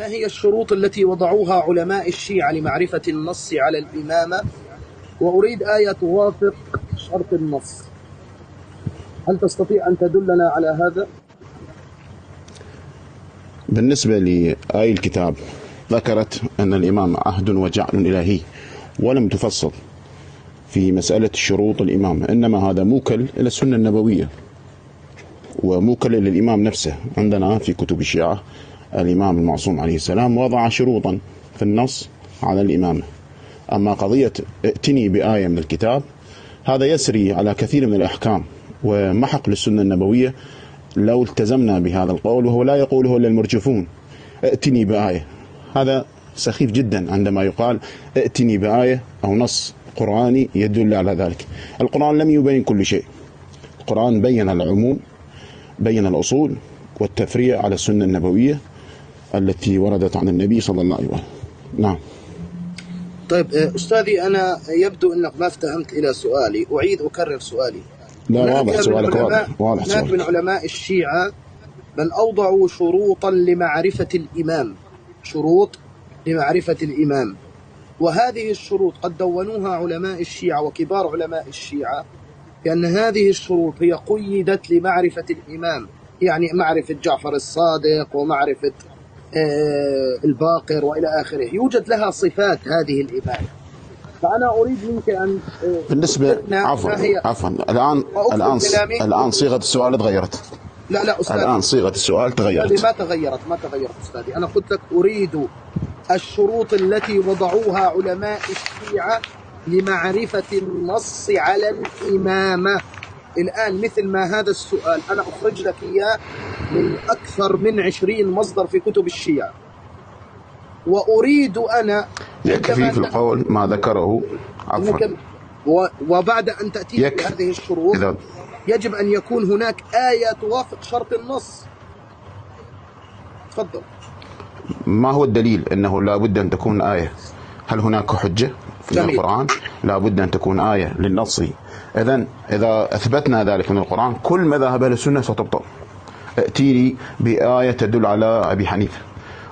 ما هي الشروط التي وضعوها علماء الشيعة لمعرفة النص على الإمامة؟ وأريد آية توافق شرط النص. هل تستطيع أن تدلنا على هذا؟ بالنسبة لآية الكتاب ذكرت أن الإمام عهد وجعل إلهي، ولم تفصل في مسألة الشروط الإمامة، إنما هذا موكل إلى السنة النبوية وموكل إلى الإمام نفسه. عندنا في كتب الشيعة الإمام المعصوم عليه السلام وضع شروطا في النص على الإمامة. أما قضية ائتني بآية من الكتاب، هذا يسري على كثير من الأحكام ومحق للسنة النبوية لو التزمنا بهذا القول، وهو لا يقوله إلا المرجفون. ائتني بآية، هذا سخيف جدا عندما يقال ائتني بآية أو نص قرآني يدل على ذلك. القرآن لم يبين كل شيء، القرآن بين العموم، بين الأصول والتفريع على السنة النبوية التي وردت عن النبي صلى الله عليه وسلم. نعم. طيب أستاذي، أنا يبدو أنك ما افتهمت إلى سؤالي، أعيد أكرر سؤالي. لا، واضح سؤالك، واضح. هناك من علماء الشيعة من أوضعوا شروطا لمعرفة الإمام، شروط لمعرفة الإمام، وهذه الشروط قد دونوها علماء الشيعة وكبار علماء الشيعة، لأن هذه الشروط هي قيدت لمعرفة الإمام، يعني معرفة جعفر الصادق ومعرفة الباقر وإلى آخره، يوجد لها صفات هذه الإمامة. فأنا أريد منك أن بالنسبة عفوا الآن صيغة السؤال تغيرت. لا أستاذي، الآن صيغة السؤال تغيرت. ما تغيرت أستاذي. أنا قلت لك أريد الشروط التي وضعوها علماء الشيعة لمعرفة النص على الإمامة. الآن مثل ما هذا السؤال أنا أخرج لك إياه من أكثر من 20 مصدر في كتب الشيعة، وأريد أنا يكفي في القول ما ذكره. عفوا. وبعد أن تأتي بهذه الشروط يجب أن يكون هناك آية توافق شرط النص. تفضل. ما هو الدليل أنه لا بد أن تكون آية؟ هل هناك حجة في القرآن لا بد أن تكون آية للنص؟ إذا أثبتنا ذلك من القرآن كل مذاهب أهل السنة ستبطل. ائتيني بآية تدل على أبي حنيفة،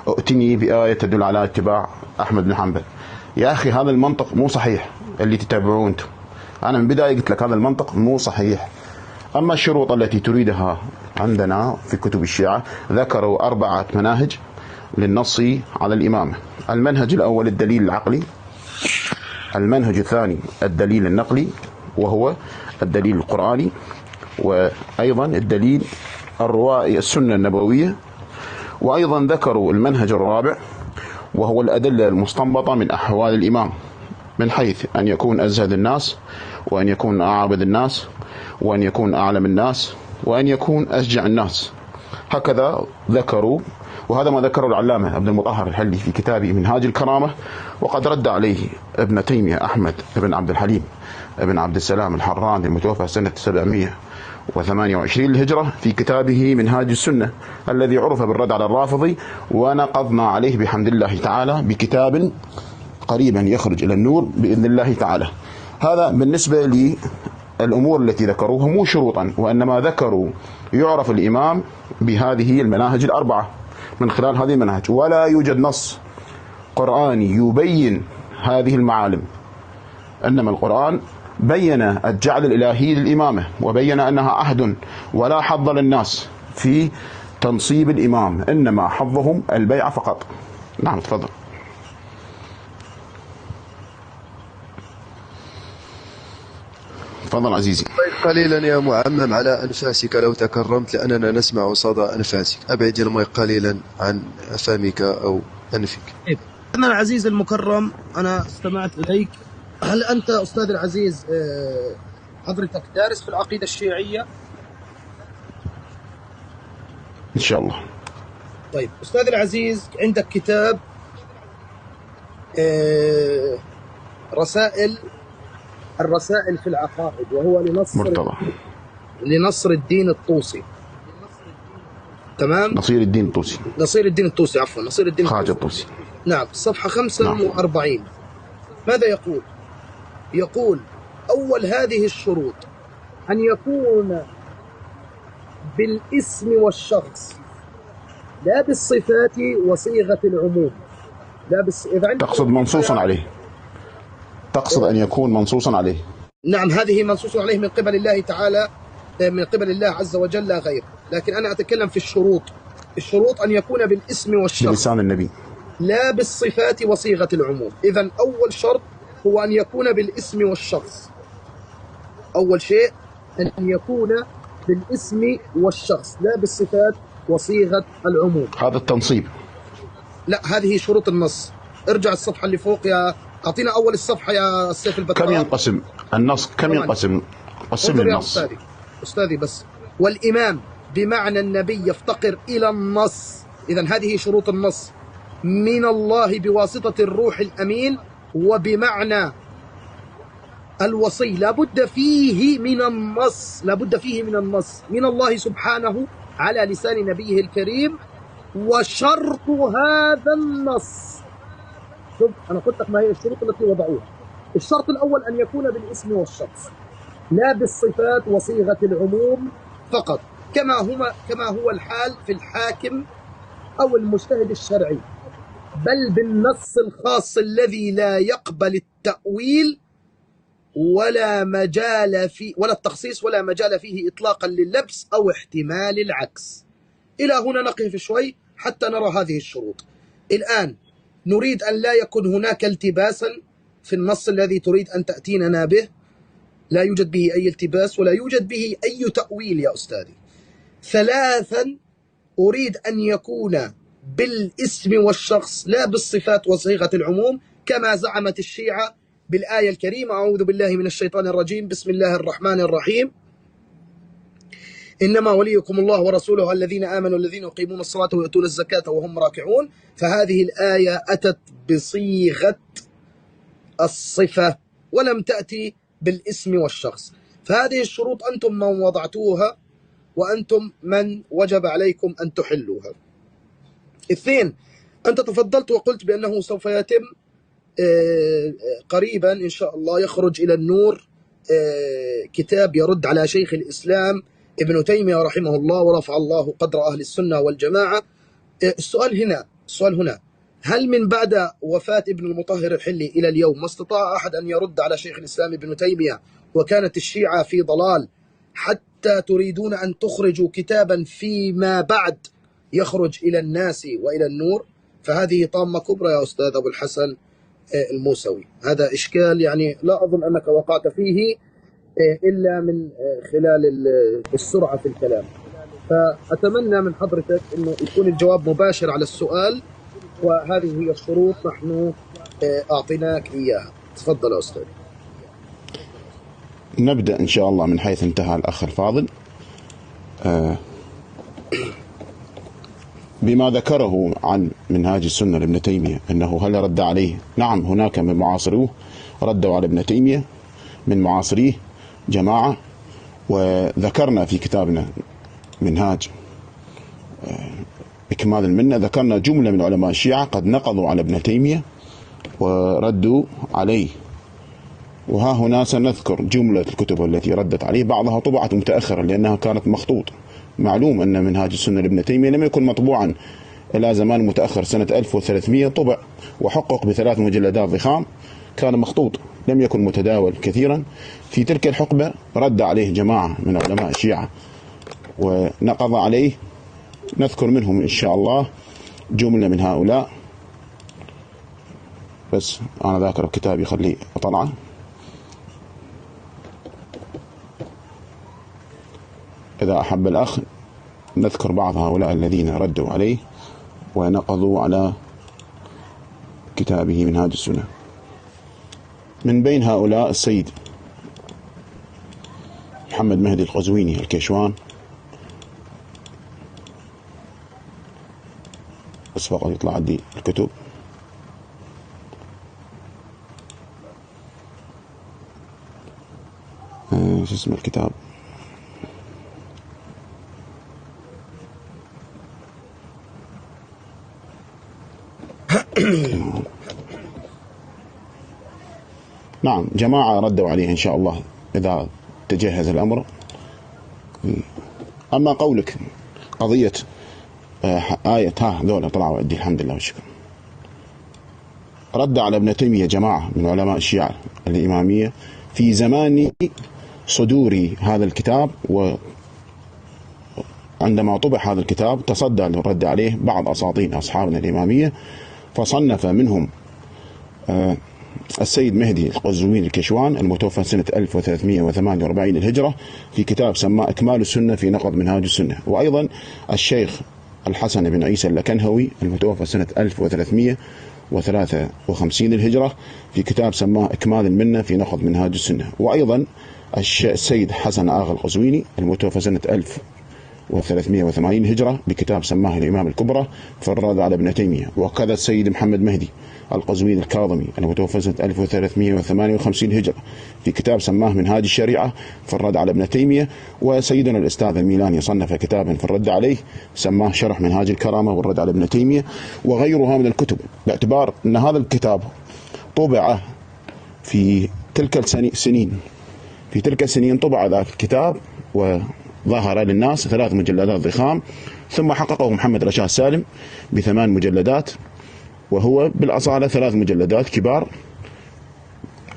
ائتني بآية تدل على اتباع أحمد بن حنبل. يا أخي هذا المنطق مو صحيح اللي تتبعون أنتم. أنا من بداية قلت لك هذا المنطق مو صحيح. أما الشروط التي تريدها عندنا في كتب الشيعة ذكروا 4 مناهج للنص على الإمامة. المنهج الأول الدليل العقلي، المنهج الثاني الدليل النقلي وهو الدليل القرآني، وأيضا الدليل الروائي السنة النبوية، وأيضا ذكروا المنهج الرابع وهو الأدلة المستنبطة من أحوال الإمام، من حيث أن يكون أزهد الناس، وأن يكون أعبد الناس، وأن يكون أعلم الناس، وأن يكون أشجع الناس. هكذا ذكروا، وهذا ما ذكره العلامة ابن المطهر الحلي في كتابه منهاج الكرامة، وقد رد عليه ابن تيمية أحمد بن عبد الحليم بن عبد السلام الحراني المتوفى سنة 728 للهجرة في كتابه منهاج السنة الذي عرف بالرد على الرافضي، ونقضنا عليه بحمد الله تعالى بكتاب قريبا يخرج إلى النور بإذن الله تعالى. هذا بالنسبة للأمور التي ذكروها مو شروطا، وإنما ذكروا يعرف الإمام بهذه المناهج 4 من خلال هذه المناهج، ولا يوجد نص قرآني يبين هذه المعالم. إنما القرآن بين الجعل الإلهي للإمامة، وبين أنها عهد ولا حظ للناس في تنصيب الإمام، إنما حظهم البيعة فقط. نعم تفضل. تفضل عزيزي. قليلا يا معمم على أنفاسك لو تكرمت، لأننا نسمع صدى أنفاسك. أبعد الماء قليلا عن فمك أو أنفك. أنا العزيز المكرم، أنا استمعت إليك. هل أنت أستاذ العزيز حضرتك دارس في العقيدة الشيعية؟ إن شاء الله. طيب أستاذ العزيز، عندك كتاب الرسائل في العقائد، وهو لنصر الدين الطوسي. تمام؟ نصير الدين الطوسي خارج الطوسي. نعم. صفحة 45. ماذا يقول؟ يقول: أول هذه الشروط أن يكون بالاسم والشخص لا بالصفات وصيغة العموم. إذا تقصد منصوصا عليه، تقصد أن يكون منصوصا عليه. نعم، هذه منصوص عليه من قبل الله تعالى، من قبل الله عز وجل لا غير. لكن أنا أتكلم في الشروط. الشروط أن يكون بالاسم والشخص بلسان النبي، لا بالصفات وصيغة العموم. إذا أول شرط هو أن يكون بالاسم والشخص. أول شيء أن يكون بالاسم والشخص لا بالصفات وصيغة العموم. هذا التنصيب. لا، هذه شروط النص. ارجع الصفحة اللي فوق يا أعطينا أول الصفحة يا السيف البتراء. كم ينقسم النص؟ كم ينقسم؟ قسم النص. أستاذي بس. والإمام بمعنى النبي يفتقر إلى النص. إذا هذه شروط النص من الله بواسطة الروح الأمين. وبمعنى الوصي لابد فيه من النص، لابد فيه من النص من الله سبحانه على لسان نبيه الكريم. وشرط هذا النص، شوف أنا قلت لك ما هي الشروط التي وضعوها. الشرط الأول أن يكون بالاسم والشخص لا بالصفات وصيغة العموم فقط، كما هو الحال في الحاكم أو المجتهد الشرعي، بل بالنص الخاص الذي لا يقبل التأويل ولا التخصيص ولا مجال فيه إطلاقا لللبس أو احتمال العكس. إلى هنا نقف شوي حتى نرى هذه الشروط. الآن نريد أن لا يكون هناك التباسا في النص الذي تريد أن تأتيننا به، لا يوجد به أي التباس ولا يوجد به أي تأويل يا أستاذي. ثلاثا، أريد أن يكون بالاسم والشخص لا بالصفات وصيغة العموم كما زعمت الشيعة بالآية الكريمة: أعوذ بالله من الشيطان الرجيم، بسم الله الرحمن الرحيم، إنما وليكم الله ورسوله الذين آمنوا الذين يقيمون الصلاة ويؤتون الزكاة وهم راكعون. فهذه الآية أتت بصيغة الصفة ولم تأتي بالاسم والشخص. فهذه الشروط أنتم من وضعتوها وأنتم من وجب عليكم أن تحلوها. اثنين، أنت تفضلت وقلت بأنه سوف يتم قريبا إن شاء الله يخرج إلى النور كتاب يرد على شيخ الإسلام ابن تيمية رحمه الله ورفع الله قدر أهل السنة والجماعة. السؤال هنا هل من بعد وفاة ابن المطهر الحلي إلى اليوم ما استطاع أحد أن يرد على شيخ الإسلام ابن تيمية وكانت الشيعة في ضلال حتى تريدون أن تخرجوا كتابا فيما بعد يخرج إلى الناس وإلى النور؟ فهذه طامة كبرى يا أستاذ أبو الحسن الموسوي. هذا إشكال يعني لا أظن أنك وقعت فيه إلا من خلال السرعة في الكلام. فأتمنى من حضرتك أنه يكون الجواب مباشر على السؤال، وهذه هي الشروط نحن أعطيناك إياها. تفضل يا أستاذ. نبدأ إن شاء الله من حيث انتهى الأخ الفاضل بما ذكره عن منهاج السنة لابن تيمية، أنه هل رد عليه؟ نعم، هناك من معاصروه ردوا على ابن تيمية من معاصريه جماعة، وذكرنا في كتابنا منهاج إكمال المنة ذكرنا جملة من علماء الشيعة قد نقضوا على ابن تيمية وردوا عليه. وها هنا سنذكر جملة الكتب التي ردت عليه، بعضها طبعت متأخرا لأنها كانت مخطوط. معلوم أن منهاج السنة لابن تيمية لم يكن مطبوعا إلى زمان متأخر، سنة 1300 طبع وحقق ب3 مجلدات ضخام، كان مخطوط لم يكن متداول كثيرا. في تلك الحقبة رد عليه جماعة من علماء الشيعة ونقض عليه، نذكر منهم إن شاء الله جملة من هؤلاء. بس أنا ذاكر الكتاب يخلي أطلعه. إذا أحب الأخ نذكر بعض هؤلاء الذين ردوا عليه ونقضوا على كتابه منهاج السنة. من بين هؤلاء السيد محمد مهدي القزويني الكيشوان، بس فقط يطلع عندي الكتب. شو اسم الكتاب؟ نعم، جماعة ردوا عليه إن شاء الله إذا تجهز الأمر. أما قولك قضية آية ذولا طلعوا عندي الحمد لله والشكر. رد على ابن تيمية جماعة من علماء الشيعة الإمامية في زمان صدور هذا الكتاب، وعندما طبع هذا الكتاب تصدى للرد عليه بعض أساطين أصحابنا الإمامية، فصنف منهم السيد مهدي القزويني الكشوان المتوفى سنة 1348 الهجرة في كتاب سماه إكمال السنة في نقض منهاج السنة، وأيضا الشيخ الحسن بن عيسى اللكنهوي المتوفى سنة 1353 الهجرة في كتاب سماه إكمال المنة في نقض منهاج السنة، وأيضا السيد حسن آغا القزويني المتوفى سنة 1380 هجرة بكتاب سماه الإمام الكبرى في الرد على ابن تيمية، وكذا السيد محمد مهدي القزويني الكاظمي المتوفى سنة 1358 هجرة في كتاب سماه منهاج الشريعة في الرد على ابن تيمية، وسيدنا الأستاذ الميلاني صنف كتابا في الرد عليه سماه شرح منهاج الكرامة والرد على ابن تيمية وغيرها من الكتب، باعتبار أن هذا الكتاب طبع في تلك السنين طبع ذاك الكتاب وظهر للناس 3 مجلدات ضخام، ثم حققه محمد رشاد سالم ب8 مجلدات، وهو بالأصالة 3 مجلدات كبار.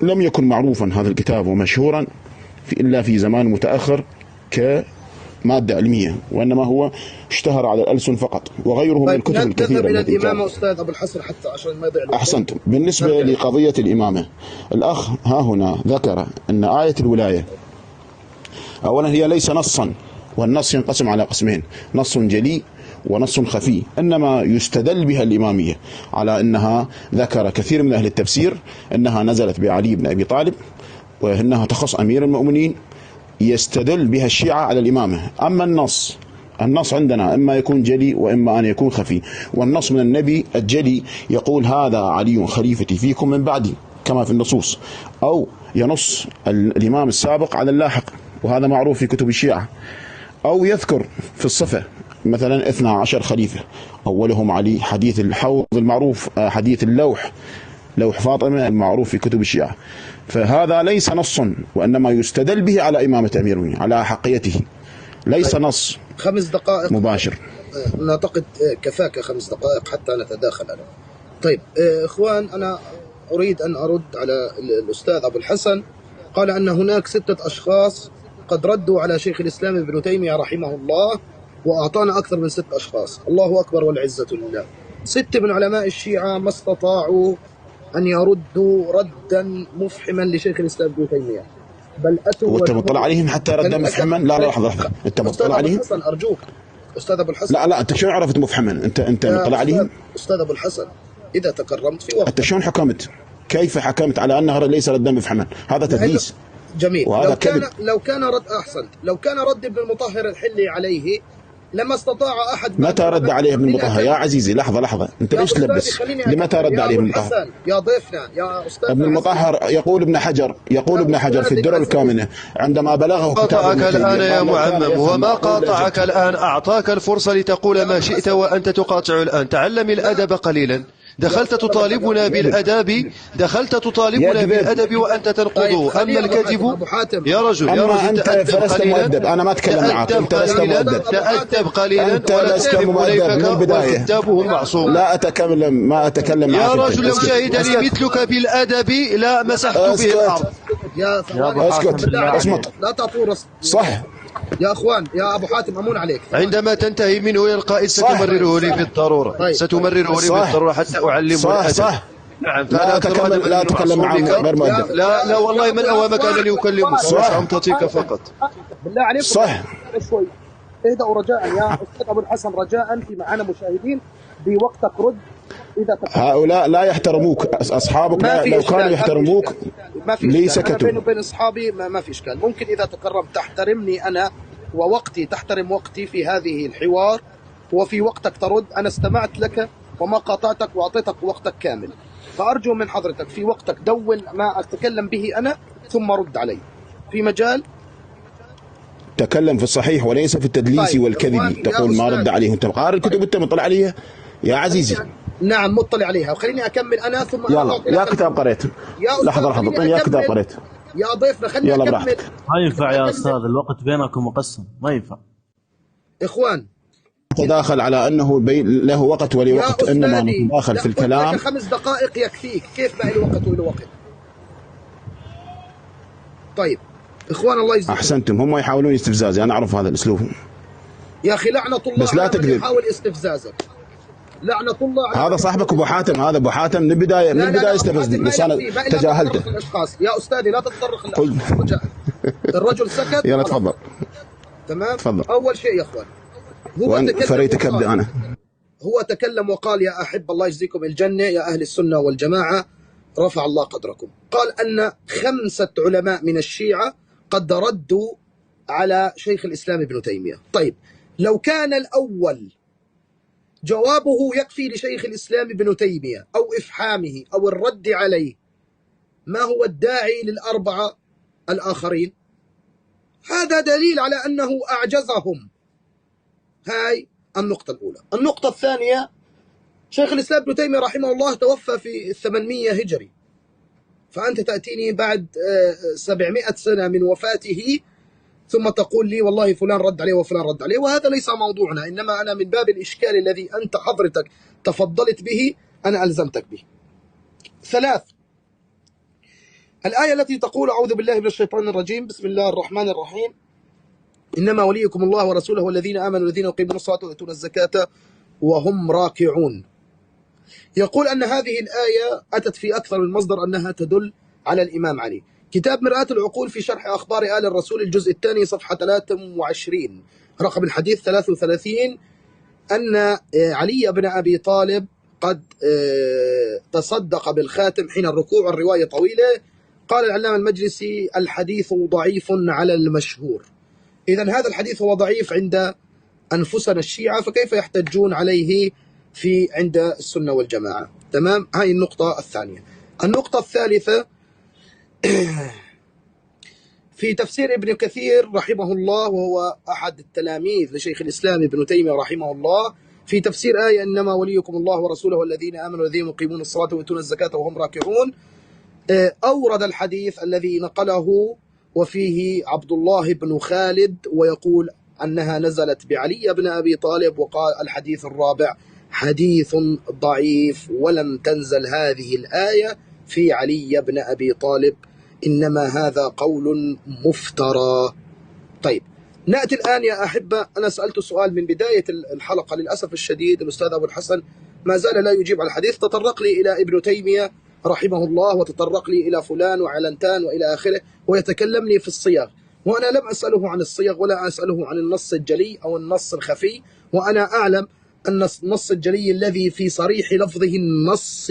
لم يكن معروفا هذا الكتاب ومشهورا إلا في زمان متأخر كمادة علمية، وإنما هو اشتهر على الألسن فقط، وغيره من الكتب الكثيرة. نذهب إلى الإمامة أستاذ أبو الحسن حتى عشان ما يضيع. أحسنتم. بالنسبة لقضية الإمامة، الأخ ها هنا ذكر أن آية الولاية أولا هي ليس نصا، والنص ينقسم على قسمين: نص جلي ونص خفي، إنما يستدل بها الإمامية على أنها ذكر كثير من أهل التفسير أنها نزلت بعلي بن أبي طالب وأنها تخص أمير المؤمنين، يستدل بها الشيعة على الإمامة. أما النص عندنا إما يكون جلي وإما أن يكون خفي، والنص من النبي الجلي يقول هذا علي خليفتي فيكم من بعدي كما في النصوص، أو ينص الإمام السابق على اللاحق، وهذا معروف في كتب الشيعة، أو يذكر في الصفة مثلا 12 خليفة أولهم علي، حديث الحوض المعروف، حديث لوح فاطمة المعروف في كتب الشيعة. فهذا ليس نصا، وإنما يستدل به على إمامة أمير المؤمنين، على حقيته، ليس نص 5 دقائق مباشر. نعتقد كفاك 5 دقائق حتى نتداخل أنا. طيب إخوان، أنا أريد أن أرد على الأستاذ أبو الحسن. قال أن هناك 6 أشخاص قد ردوا على شيخ الإسلام ابن تيمية رحمه الله، وأعطانا أكثر من 6 أشخاص. الله أكبر والعزة لله. 6 من علماء الشيعة ما استطاعوا أن يردوا ردا مفحما لشيخ الإسلام ابن تيمية، بل أتوا وأنت مطلع عليهم حتى ردا مفحما؟ لا لحظة، أنت مطلع عليهم؟ أستاذ أبو الحسن أرجوك، أستاذ أبو الحسن. لا أنت شلون عرفت مفحما؟ أنت مطلع عليهم؟ أستاذ أبو الحسن، إذا تكرمت في وقت. أنت شلون حكمت؟ كيف حكمت على أنه ليس ردا مفحما؟ هذا تدليس. جميل. لو كان رد أحسنت، لو كان رد ابن المطهر الحلي عليه لما استطاع أحد. متى رد عليه ابن المطهر يا عزيزي؟ لحظة، أنت ليش تلبس؟ لمتى رد عليه ابن المطهر؟ يا ضيفنا يا أستاذ ابن المطهر يقول ابن حجر في الدرر الكامنة عندما بلغه كتاب قاطعك الآن يا معمم، وما قاطعك الآن، أعطاك الفرصة لتقول ما شئت وأنت تقاطع الآن. تعلم الأدب قليلا. دخلت تطالبنا بالأدب وأنت تنقضه. أما الكذب يا رجل أنت فلست مؤدب. أنا ما أتكلم معك، أنت لست مؤدب. تأدب قليلا، أنت لست مؤدب من البداية. وكتابه المعصوم. ما أتكلم معك يا رجل، لو شهدني مثلك بالأدب لا مسحت به الأرض. اسكت، اصمت، لا تعطوا صح يا أخوان. يا أبو حاتم أمون عليك. عندما تنتهي منه يا القائد ستمرره لي بالضرورة. بالضرورة حتى أعلمه الأدب. صح. نعم. لا أتكلم معه غير مؤدب. لا والله من أوامك أنني أكلمك. أمتطيك فقط. بالله عليكم صح. شوي اهدأوا رجاء يا أستاذ أبو الحسن، رجاء في معنا مشاهدين بوقتك رد. هؤلاء لا يحترموك، أصحابك لو كانوا يحترموك لي سكتوا. بيني وبين أصحابي ما في إشكال. ممكن إذا تكرمت تحترمني أنا ووقتي، تحترم وقتي في هذه الحوار، وفي وقتك ترد. أنا استمعت لك وما قاطعتك وأعطيتك وقتك كامل، فأرجو من حضرتك في وقتك دون ما أتكلم به أنا ثم رد علي في مجال. تكلم في الصحيح وليس في التدليس والكذب. تقول ما رد عليه. أنت قارئ الكتب، أنت مطلع عليها يا عزيزي؟ نعم مطلع عليها، وخليني أكمل أنا ثم يلا. يا كتاب قريت؟ لحظة يا كتاب قريت؟ يا ضيفنا خليني أكمل. ما ينفع يا أستاذ، الوقت بينكم مقسم، ما ينفع. إخوان نتداخل على أنه له وقت ولي وقت، إنما نتداخل في الكلام. 5 دقائق يكفيك، كيف بقى له وقت وله وقت؟ طيب إخوان الله يجزيكم. أحسنتم، هم يحاولون استفزازي، أنا أعرف هذا الأسلوب يا أخي، لعنة الله بس لا على من تكذب. يحاول استفزازك. لعنة الله على هذا صاحبك أبو حاتم، هذا أبو حاتم من البداية استفزني، بس أنا تجاهلته. يا أستاذي لا تتطرق الأشخاص. الرجل سكت. يلا تفضل. تمام. تفضل. أول شيء يا أخوان، وأن فريتك أبدأ أنا. هو تكلم وقال: يا أحب الله يجزيكم الجنة يا أهل السنة والجماعة، رفع الله قدركم. قال أن 5 علماء من الشيعة قد ردوا على شيخ الإسلام ابن تيمية. طيب، لو كان الأول جوابه يكفي لشيخ الإسلام ابن تيمية أو إفحامه أو الرد عليه، ما هو الداعي ل4 الآخرين؟ هذا دليل على أنه أعجزهم. هاي النقطة الأولى. النقطة الثانية، شيخ الإسلام ابن تيمية رحمه الله توفى في 800 هجري، فأنت تأتيني بعد 700 سنة من وفاته ثم تقول لي والله فلان رد عليه وفلان رد عليه، وهذا ليس موضوعنا، إنما أنا من باب الإشكال الذي أنت حضرتك تفضلت به أنا ألزمتك به. 3، الآية التي تقول: أعوذ بالله من الشيطان الرجيم، بسم الله الرحمن الرحيم، إنما وليكم الله ورسوله والذين آمنوا الذين يقيمون الصلاة ويؤتون الزكاة وهم راكعون. يقول أن هذه الآية أتت في أكثر من مصدر أنها تدل على الإمام علي. كتاب مرآة العقول في شرح أخبار آل الرسول الجزء الثاني صفحة 23 رقم الحديث 33، أن علي بن أبي طالب قد تصدق بالخاتم حين الركوع. الرواية طويلة. قال العلامة المجلسي: الحديث ضعيف على المشهور. إذن هذا الحديث هو ضعيف عند أنفسنا الشيعة، فكيف يحتجون عليه عند السنة والجماعة؟ تمام. هاي النقطة الثانية. النقطة الثالثة، في تفسير ابن كثير رحمه الله، وهو أحد التلاميذ لشيخ الإسلام ابن تيمية رحمه الله، في تفسير آية إنما وليكم الله ورسوله والذين آمنوا الذين يقيمون الصلاة ويؤتون الزكاة وهم راكعون، أورد الحديث الذي نقله وفيه عبد الله بن خالد، ويقول أنها نزلت بعلي بن أبي طالب، وقال الحديث الرابع حديث ضعيف ولم تنزل هذه الآية في علي بن أبي طالب، إنما هذا قول مفترى. طيب، نأتي الآن يا أحبة. أنا سألت سؤال من بداية الحلقة، للأسف الشديد الأستاذ أبو الحسن ما زال لا يجيب على الحديث. تطرق لي إلى ابن تيمية رحمه الله، وتطرق لي إلى فلان وعلنتان وإلى آخره، ويتكلم لي في الصيغ، وأنا لم أسأله عن الصيغ ولا أسأله عن النص الجلي أو النص الخفي، وأنا أعلم أن النص الجلي الذي في صريح لفظه النص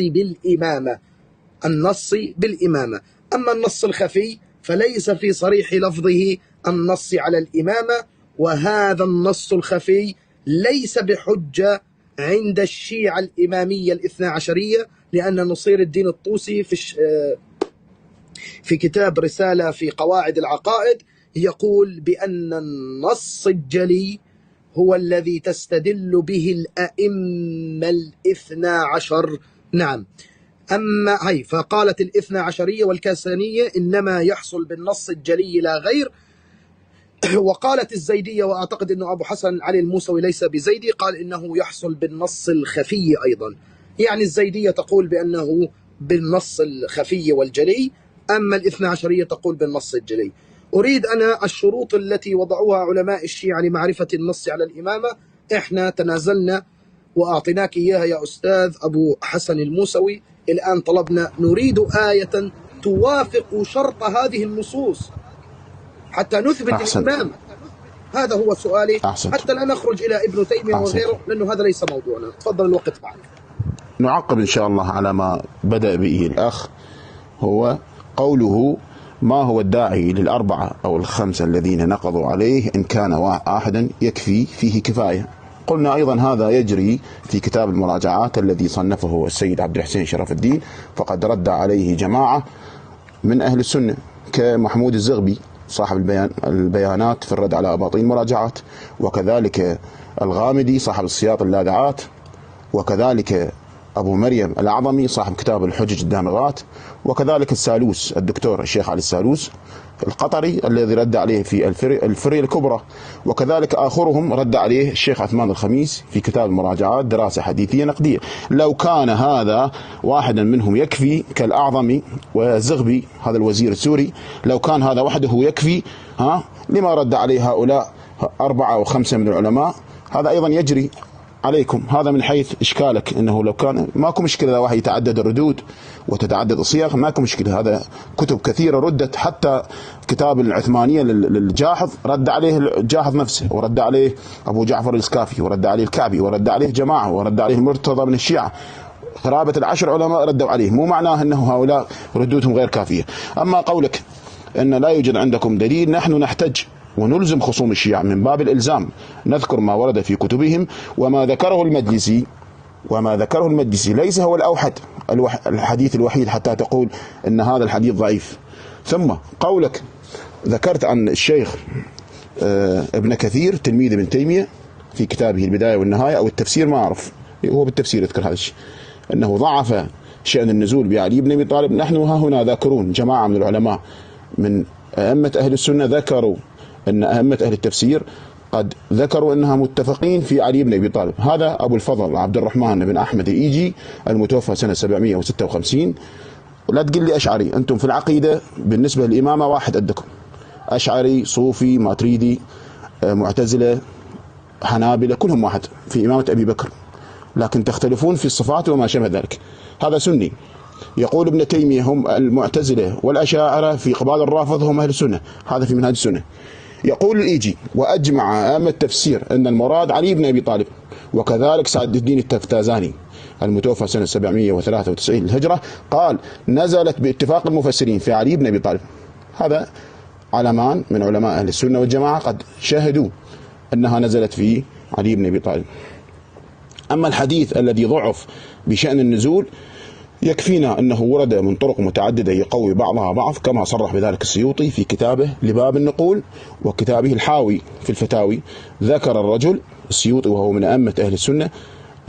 بالإمامة، أما النص الخفي فليس في صريح لفظه النص على الإمامة، وهذا النص الخفي ليس بحجة عند الشيعة الإمامية الاثنى عشرية، لأن نصير الدين الطوسي في كتاب رسالة في قواعد العقائد يقول بأن النص الجلي هو الذي تستدل به الأئمة الاثنى عشر. نعم. أما هي فقالت الاثنى عشرية والكاسانية إنما يحصل بالنص الجلي لا غير. وقالت الزيدية، وأعتقد أنه أبو حسن علي الموسوي ليس بزيدي، قال إنه يحصل بالنص الخفي أيضا. يعني الزيدية تقول بأنه بالنص الخفي والجلي، أما الاثنى عشرية تقول بالنص الجلي. أريد أنا الشروط التي وضعوها علماء الشيعة لمعرفة النص على الإمامة، إحنا تنازلنا وأعطيناك إياها يا أستاذ أبو حسن الموسوي. الآن طلبنا، نريد آية توافق شرط هذه النصوص حتى نثبت الإمامة. هذا هو سؤالي. حتى لا نخرج إلى ابن تيمية وغيره، لأنه هذا ليس موضوعنا. تفضل، الوقت معك. نعقب إن شاء الله على ما بدأ به الأخ، هو قوله ما هو الداعي ل4 أو ال5 الذين نقضوا عليه، إن كان واحدا يكفي فيه كفاية. قلنا أيضا هذا يجري في كتاب المراجعات الذي صنفه السيد عبد الحسين شرف الدين، فقد رد عليه جماعة من أهل السنة كمحمود الزغبي صاحب البيانات في الرد على أباطيل المراجعات، وكذلك الغامدي صاحب السياط اللادعات، وكذلك أبو مريم الأعظمي صاحب كتاب الحجج الدامغات، وكذلك السالوس الدكتور الشيخ علي السالوس القطري الذي رد عليه في الفرية الكبرى، وكذلك آخرهم رد عليه الشيخ عثمان الخميس في كتاب المراجعات دراسة حديثية نقدية. لو كان هذا واحدا منهم يكفي كالأعظمي والزغبي هذا الوزير السوري، لو كان هذا وحده يكفي لما رد عليه هؤلاء 4 أو 5 من العلماء؟ هذا أيضا يجري عليكم. هذا من حيث إشكالك، أنه لو كان ماكو مشكلة إذا واحد يتعدد الردود وتتعدد الصيغ، ماكو مشكلة. هذا كتب كثيرة ردت، حتى كتاب العثمانية للجاحظ رد عليه الجاحظ نفسه، ورد عليه أبو جعفر الإسكافي، ورد عليه الكعبي، ورد عليه جماعة، ورد عليه المرتضى من الشيعة، قرابة 10 علماء ردوا عليه. مو معناه أنه هؤلاء ردودهم غير كافية. أما قولك أن لا يوجد عندكم دليل، نحن نحتج ونلزم خصوم الشيعة من باب الإلزام، نذكر ما ورد في كتبهم وما ذكره المجلسي ليس هو الأوحد الحديث الوحيد حتى تقول أن هذا الحديث ضعيف. ثم قولك ذكرت عن الشيخ ابن كثير تلميذ ابن تيمية في كتابه البداية والنهاية أو التفسير، ما أعرف، هو بالتفسير يذكر هذا الشيء، أنه ضعف شأن النزول بعلي بن أبي طالب. نحن ها هنا ذاكرون جماعة من العلماء من أئمة أهل السنة ذكروا أن أئمة أهل التفسير قد ذكروا أنها متفقين في علي بن أبي طالب. هذا أبو الفضل عبد الرحمن بن أحمد الإيجي المتوفى سنة 756. ولا تقل لي أشعري، أنتم في العقيدة بالنسبة للإمامة واحد عندكم، أشعري صوفي ماتريدي معتزلة حنابلة كلهم واحد في إمامة أبي بكر، لكن تختلفون في الصفات وما شابه ذلك. هذا سني. يقول ابن تيمية هم المعتزلة والأشاعرة في قبال الرافض هم أهل السنة، هذا في منهاج السنة. يقول الإيجي وأجمع أئمة التفسير أن المراد علي بن أبي طالب، وكذلك سعد الدين التفتازاني المتوفى سنة 793 للهجرة قال نزلت باتفاق المفسرين في علي بن أبي طالب. هذا علمان من علماء أهل السنة والجماعة قد شاهدوا أنها نزلت في علي بن أبي طالب. أما الحديث الذي ضعف بشأن النزول يكفينا أنه ورد من طرق متعددة يقوي بعضها بعض، كما صرح بذلك السيوطي في كتابه لباب النقول وكتابه الحاوي في الفتاوي. ذكر الرجل السيوطي وهو من أئمة أهل السنة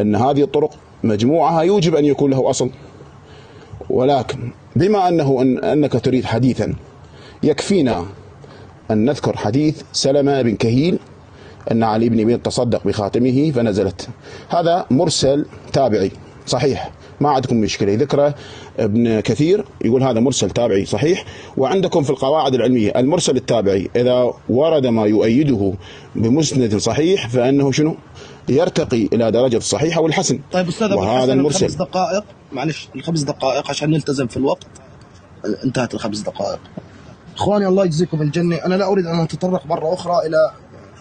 أن هذه الطرق مجموعها يوجب أن يكون له أصل، ولكن بما أنك تريد حديثا يكفينا أن نذكر حديث سلمة بن كهيل أن علي بن أبي تصدق بخاتمه فنزلت. هذا مرسل تابعي صحيح، ما عندكم مشكلة. ذكره ابن كثير يقول هذا مرسل تابعي صحيح. وعندكم في القواعد العلمية المرسل التابعي إذا ورد ما يؤيده بمسند صحيح فإنه شنو يرتقي إلى درجة الصحيح أو الحسن. طيب أستاذ أبو وهذا الحسن المرسل 5 دقائق، معلش 5 دقائق عشان نلتزم في الوقت. انتهت 5 دقائق. إخواني الله يجزيكم الجنة، أنا لا أريد أن أتطرق مرة أخرى إلى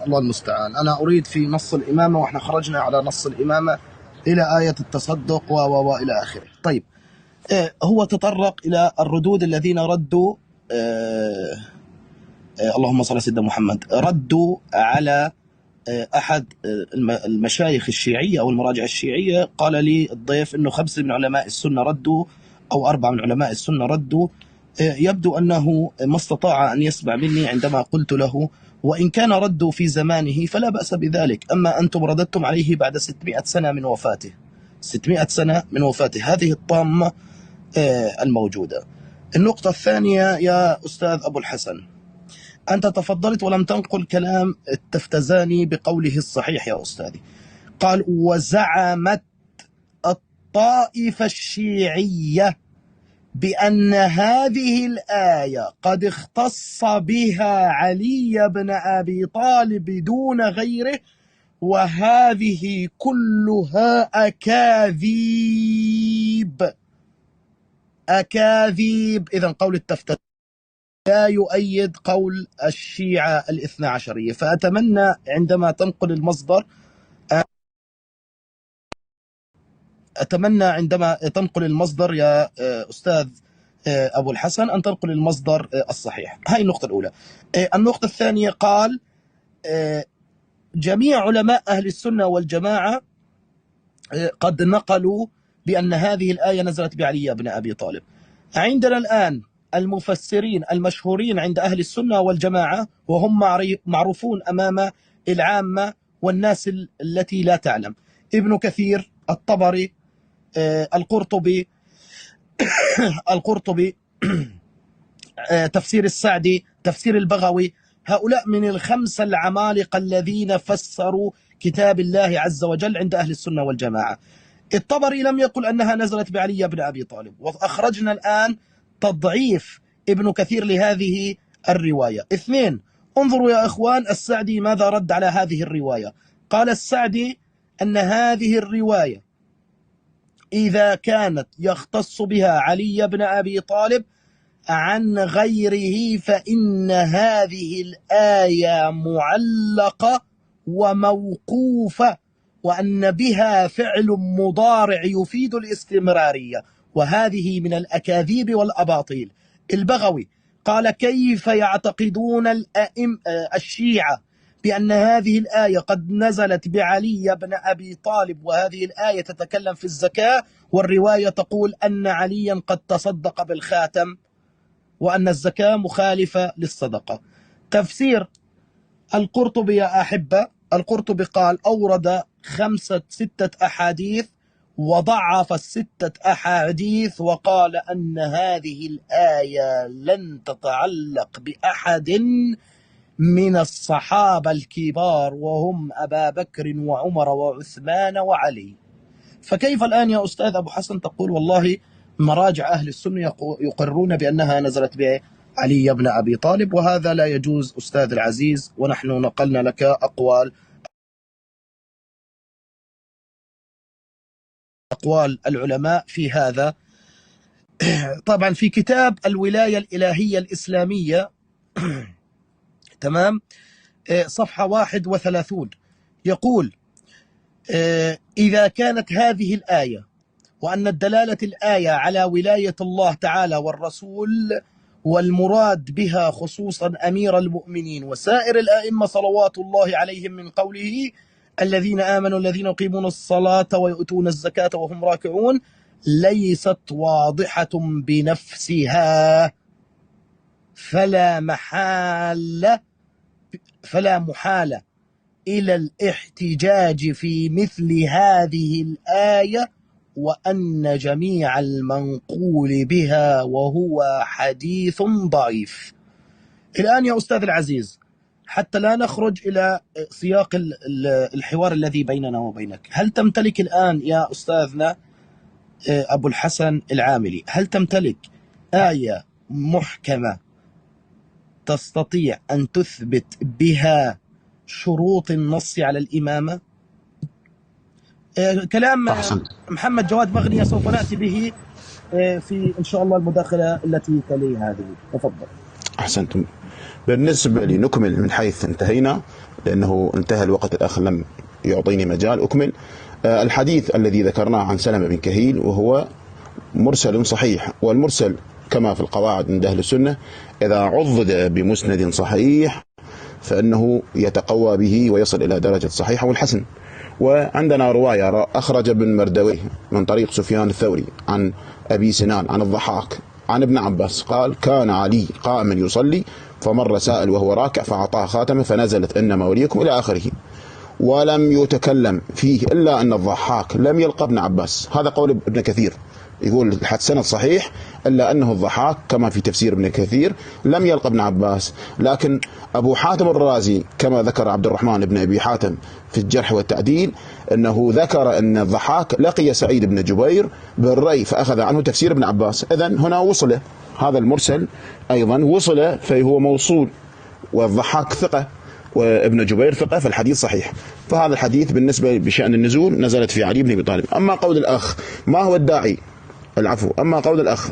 الله المستعان. أنا أريد في نص الإمامة، وإحنا خرجنا على نص الإمامة إلى آية التصدق وإلى آخره. طيب هو تطرق إلى الردود الذين ردوا اللهم صل على سيدنا محمد، ردوا على أحد المشايخ الشيعية أو المراجع الشيعية. قال لي الضيف أنه 5 من علماء السنة ردوا أو 4 من علماء السنة ردوا. يبدو أنه ما استطاع أن يسمع مني عندما قلت له وإن كان ردوا في زمانه فلا بأس بذلك، أما أنتم رددتم عليه بعد 600 سنة من وفاته. 600 سنة من وفاته، هذه الطامة الموجودة. النقطة الثانية يا أستاذ أبو الحسن، أنت تفضلت ولم تنقل كلام التفتزاني بقوله الصحيح يا أستاذي. قال وزعمت الطائفة الشيعية بأن هذه الآية قد اختص بها علي بن أبي طالب دون غيره، وهذه كلها أكاذيب. إذن قول التفتزاني لا يؤيد قول الشيعة الاثنى عشرية. فأتمنى عندما تنقل المصدر، يا أستاذ أبو الحسن أن تنقل المصدر الصحيح. هاي النقطة الأولى. النقطة الثانية قال جميع علماء أهل السنة والجماعة قد نقلوا بأن هذه الآية نزلت بعلي بن أبي طالب. عندنا الآن المفسرين المشهورين عند أهل السنة والجماعة وهم معروفون أمام العامة والناس التي لا تعلم: ابن كثير، الطبري، القرطبي تفسير السعدي، تفسير البغوي، هؤلاء من الخمسة العمالقة الذين فسروا كتاب الله عز وجل عند أهل السنة والجماعة. الطبري لم يقل أنها نزلت بعلي بن أبي طالب، وأخرجنا الآن تضعيف ابن كثير لهذه الرواية. 2، انظروا يا إخوان السعدي ماذا رد على هذه الرواية. قال السعدي أن هذه الرواية إذا كانت يختص بها علي بن أبي طالب عن غيره فإن هذه الآية معلقة وموقوفة، وأن بها فعل مضارع يفيد الاستمرارية، وهذه من الأكاذيب والأباطيل. البغوي قال كيف يعتقدون الشيعة بأن هذه الآية قد نزلت بعلي بن أبي طالب، وهذه الآية تتكلم في الزكاة، والرواية تقول أن عليا قد تصدق بالخاتم، وأن الزكاة مخالفة للصدقة. تفسير القرطبي يا أحبة، القرطبي قال أورد 6 أحاديث وضعف 6 أحاديث، وقال أن هذه الآية لن تتعلق بأحد من الصحابة الكبار، وهم أبا بكر وعمر وعثمان وعلي. فكيف الآن يا أستاذ أبو حسن تقول والله مراجع أهل السنة يقرون بأنها نزلت بعلي بن أبي طالب؟ وهذا لا يجوز أستاذ العزيز، ونحن نقلنا لك أقوال العلماء في هذا. طبعا في كتاب الولاية الإلهية الإسلامية تمام، صفحة 31 يقول إذا كانت هذه الآية وأن الدلالة الآية على ولاية الله تعالى والرسول، والمراد بها خصوصا أمير المؤمنين وسائر الآئمة صلوات الله عليهم من قوله الذين آمنوا الذين يقيمون الصلاة ويؤتون الزكاة وهم راكعون، ليست واضحة بنفسها، فلا محالة إلى الاحتجاج في مثل هذه الآية، وأن جميع المنقول بها وهو حديث ضعيف. الآن يا أستاذ العزيز، حتى لا نخرج إلى سياق الحوار الذي بيننا وبينك، هل تمتلك الآن يا أستاذنا أبو الحسن العاملي، هل تمتلك آية محكمة تستطيع أن تثبت بها شروط النص على الإمامة؟ كلام محمد جواد مغنية سوف نأتي به في إن شاء الله المداخلة التي تلي هذه. تفضل. أحسنتم. بالنسبة لنكمل من حيث انتهينا، لأنه انتهى الوقت، الأخ لم يعطيني مجال أكمل الحديث الذي ذكرناه عن سلمة بن كهيل، وهو مرسل صحيح. والمرسل كما في القواعد عند أهل السنة إذا عضد بمسند صحيح فإنه يتقوى به ويصل إلى درجة صحيح والحسن. وعندنا رواية أخرج ابن مردويه من طريق سفيان الثوري عن أبي سنان عن الضحاك عن ابن عباس قال كان علي قائما يصلي فمر سائل وهو راكع فأعطاه خاتمه فنزلت إنما وليكم إلى آخره، ولم يتكلم فيه إلا أن الضحاك لم يلقى ابن عباس. هذا قول ابن كثير، يقول سند صحيح إلا أنه الضحاك كما في تفسير ابن كثير لم يلقى ابن عباس. لكن أبو حاتم الرازي كما ذكر عبد الرحمن بن أبي حاتم في الجرح والتعديل أنه ذكر أن الضحاك لقي سعيد بن جبير بالري فأخذ عنه تفسير ابن عباس. إذن هنا وصل هذا المرسل أيضا وصل فهو موصول، والضحاك ثقة وابن جبير ثقة، فالحديث صحيح. فهذا الحديث بالنسبة بشأن النزول نزلت في علي بن أبي طالب. أما قول الأخ ما هو الداعي أما قول الأخ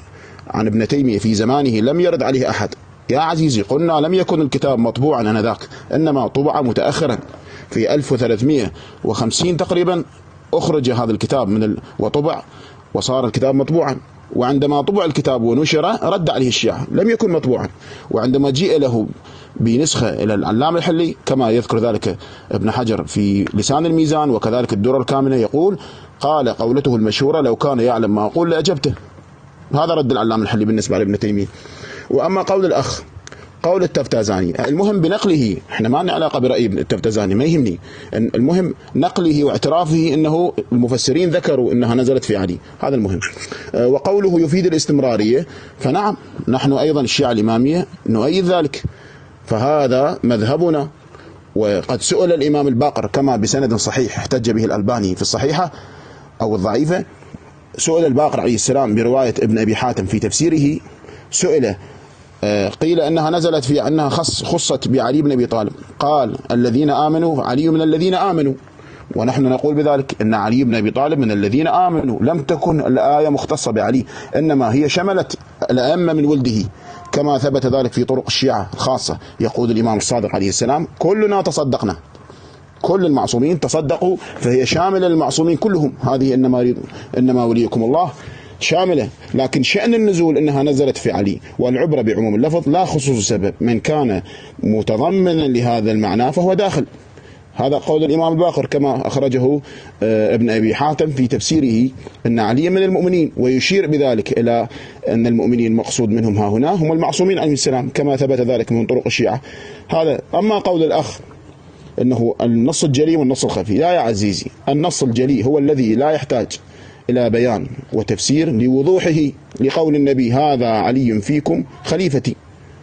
عن ابن تيمية في زمانه لم يرد عليه أحد، يا عزيزي قلنا لم يكن الكتاب مطبوعا آنذاك، إنما طبع متأخرا في 1350 تقريبا أخرج هذا الكتاب وطبع وصار الكتاب مطبوعا. وعندما طبع الكتاب ونشر رد عليه الشيعة، لم يكن مطبوعا. وعندما جيء له بنسخة إلى العلامة الحلي كما يذكر ذلك ابن حجر في لسان الميزان وكذلك الدرر الكامنة، يقول قال قولته المشهورة لو كان يعلم ما أقول لأجبته. هذا رد العلامة الحلي بالنسبة لابن تيمية. وأما قول الأخ قول التفتازاني. المهم بنقله، احنا ما لنا علاقة برأي التفتازاني، ما يهمني، المهم نقله واعترافه انه المفسرين ذكروا انها نزلت في علي، هذا المهم. وقوله يفيد الاستمرارية، فنعم نحن ايضا الشيعة الامامية نؤيد ذلك، فهذا مذهبنا. وقد سئل الامام الباقر كما بسند صحيح احتج به الألباني في الصحيحة او الضعيفة، سئل الباقر عليه السلام برواية ابن ابي حاتم في تفسيره، سئل قيل انها نزلت في انها خصت بعلي بن ابي طالب، قال الذين امنوا علي من الذين امنوا، ونحن نقول بذلك ان علي بن ابي طالب من الذين امنوا، لم تكن الايه مختصه بعلي، انما هي شملت الائمه من ولده، كما ثبت ذلك في طرق الشيعه الخاصه. يقول الامام الصادق عليه السلام كلنا تصدقنا، كل المعصومين تصدقوا، فهي شامله للمعصومين كلهم. هذه انما وليكم الله شاملة. لكن شأن النزول أنها نزلت في علي، والعبرة بعموم اللفظ لا خصوص السبب، من كان متضمنا لهذا المعنى فهو داخل. هذا قول الإمام الباقر كما أخرجه ابن أبي حاتم في تفسيره أن علي من المؤمنين، ويشير بذلك إلى أن المؤمنين المقصود منهم ها هنا هم المعصومين عليهم السلام، كما ثبت ذلك من طرق الشيعة. هذا. أما قول الأخ أنه النص الجلي والنص الخفي، لا يا عزيزي، النص الجلي هو الذي لا يحتاج إلى بيان وتفسير لوضوحه لقول النبي هذا علي فيكم خليفتي،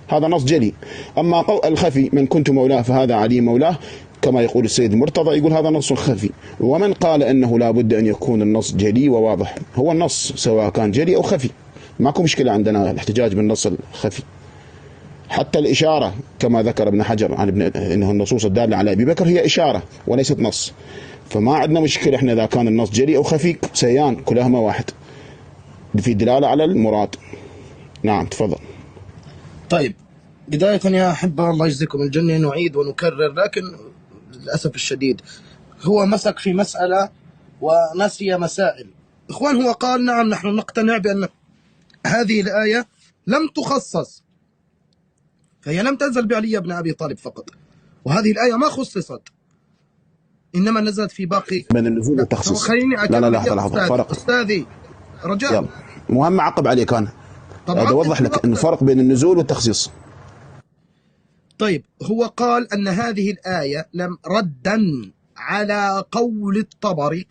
هذا نص جلي. أما قول الخفي من كنت مولاه فهذا علي مولاه، كما يقول السيد المرتضى، يقول هذا نص خفي. ومن قال أنه لا بد أن يكون النص جلي وواضح، هو النص سواء كان جلي أو خفي، ماكو مشكلة عندنا الاحتجاج بالنص الخفي. حتى الإشارة كما ذكر ابن حجر عن أنه النصوص الدالة على أبي بكر هي إشارة وليست نص، فما عندنا مشكلة احنا إذا كان النص جلي أو خفي، سيان كلهما واحد في دلالة على المراد. نعم تفضل. طيب، بداية يا أحبة الله يجزيكم الجنة، نعيد ونكرر، لكن للأسف الشديد هو مسك في مسألة ونسي مسائل. إخوان، هو قال نعم نحن نقتنع بأن هذه الآية لم تخصص، فهي لم تنزل بعلي بن أبي طالب فقط، وهذه الآية ما خصصت، إنما نزلت في باقي بين النزول والتخصيص. خليني لا لحظة فرق أستاذي رجاء. يلا. مهم أعقب عليك أنا، هذا أوضح لك الفرق بين النزول والتخصيص. طيب، هو قال أن هذه الآية لم ردا على قول الطبري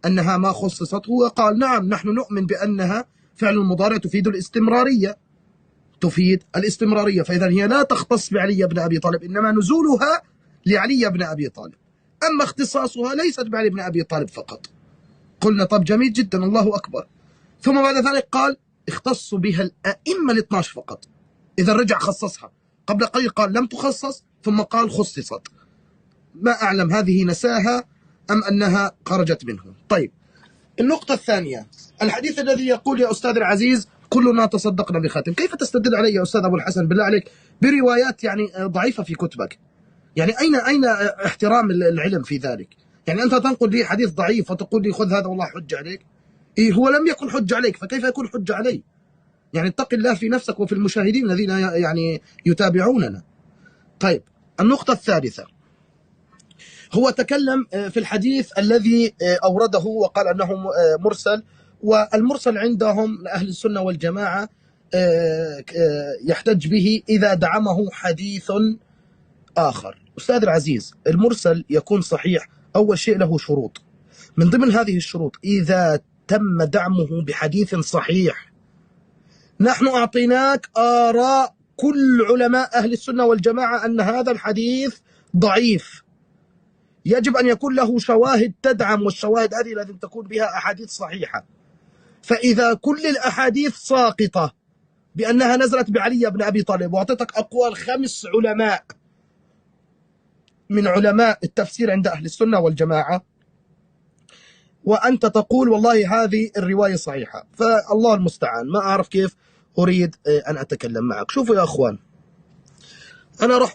أنها ما خصصت، هو قال نعم نحن نؤمن بأنها فعل المضارع تفيد الاستمرارية، فإذا هي لا تختص بعلي بن أبي طالب، إنما نزولها لعلي بن أبي طالب، أما اختصاصها ليست بعلي بن أبي طالب فقط. قلنا طب جميل جدا، الله أكبر. ثم بعد ذلك قال اختص بها الأئمة ال12 فقط، إذا رجع خصصها. قبل قليل قال لم تخصص، ثم قال خصصت. ما أعلم هذه نساها أم أنها خرجت منه. طيب، النقطة الثانية، الحديث الذي يقول يا أستاذ العزيز كلنا تصدقنا بخاتم، كيف تستدل علي يا أستاذ أبو الحسن بالله عليك بروايات يعني ضعيفة في كتبك؟ يعني أين احترام العلم في ذلك؟ يعني أنت تنقل لي حديث ضعيف وتقول لي خذ هذا والله حج عليك. إيه، هو لم يكن حج عليك، فكيف يكون حج علي؟ يعني اتق الله في نفسك وفي المشاهدين الذين يعني يتابعوننا. طيب، النقطة الثالثة، هو تكلم في الحديث الذي أورده وقال أنه مرسل، والمرسل عندهم أهل السنة والجماعة يحتج به إذا دعمه حديث آخر. أستاذ العزيز، المرسل يكون صحيح أول شيء له شروط، من ضمن هذه الشروط إذا تم دعمه بحديث صحيح. نحن أعطيناك آراء كل علماء أهل السنة والجماعة أن هذا الحديث ضعيف، يجب أن يكون له شواهد تدعم، والشواهد هذه لازم تكون بها أحاديث صحيحة. فإذا كل الأحاديث ساقطة بأنها نزلت بعلي بن أبي طالب، وأعطيتك أقوال 5 علماء من علماء التفسير عند أهل السنة والجماعة، وأنت تقول والله هذه الرواية صحيحة، فالله المستعان، ما أعرف كيف أريد أن أتكلم معك. شوفوا يا أخوان، أنا راح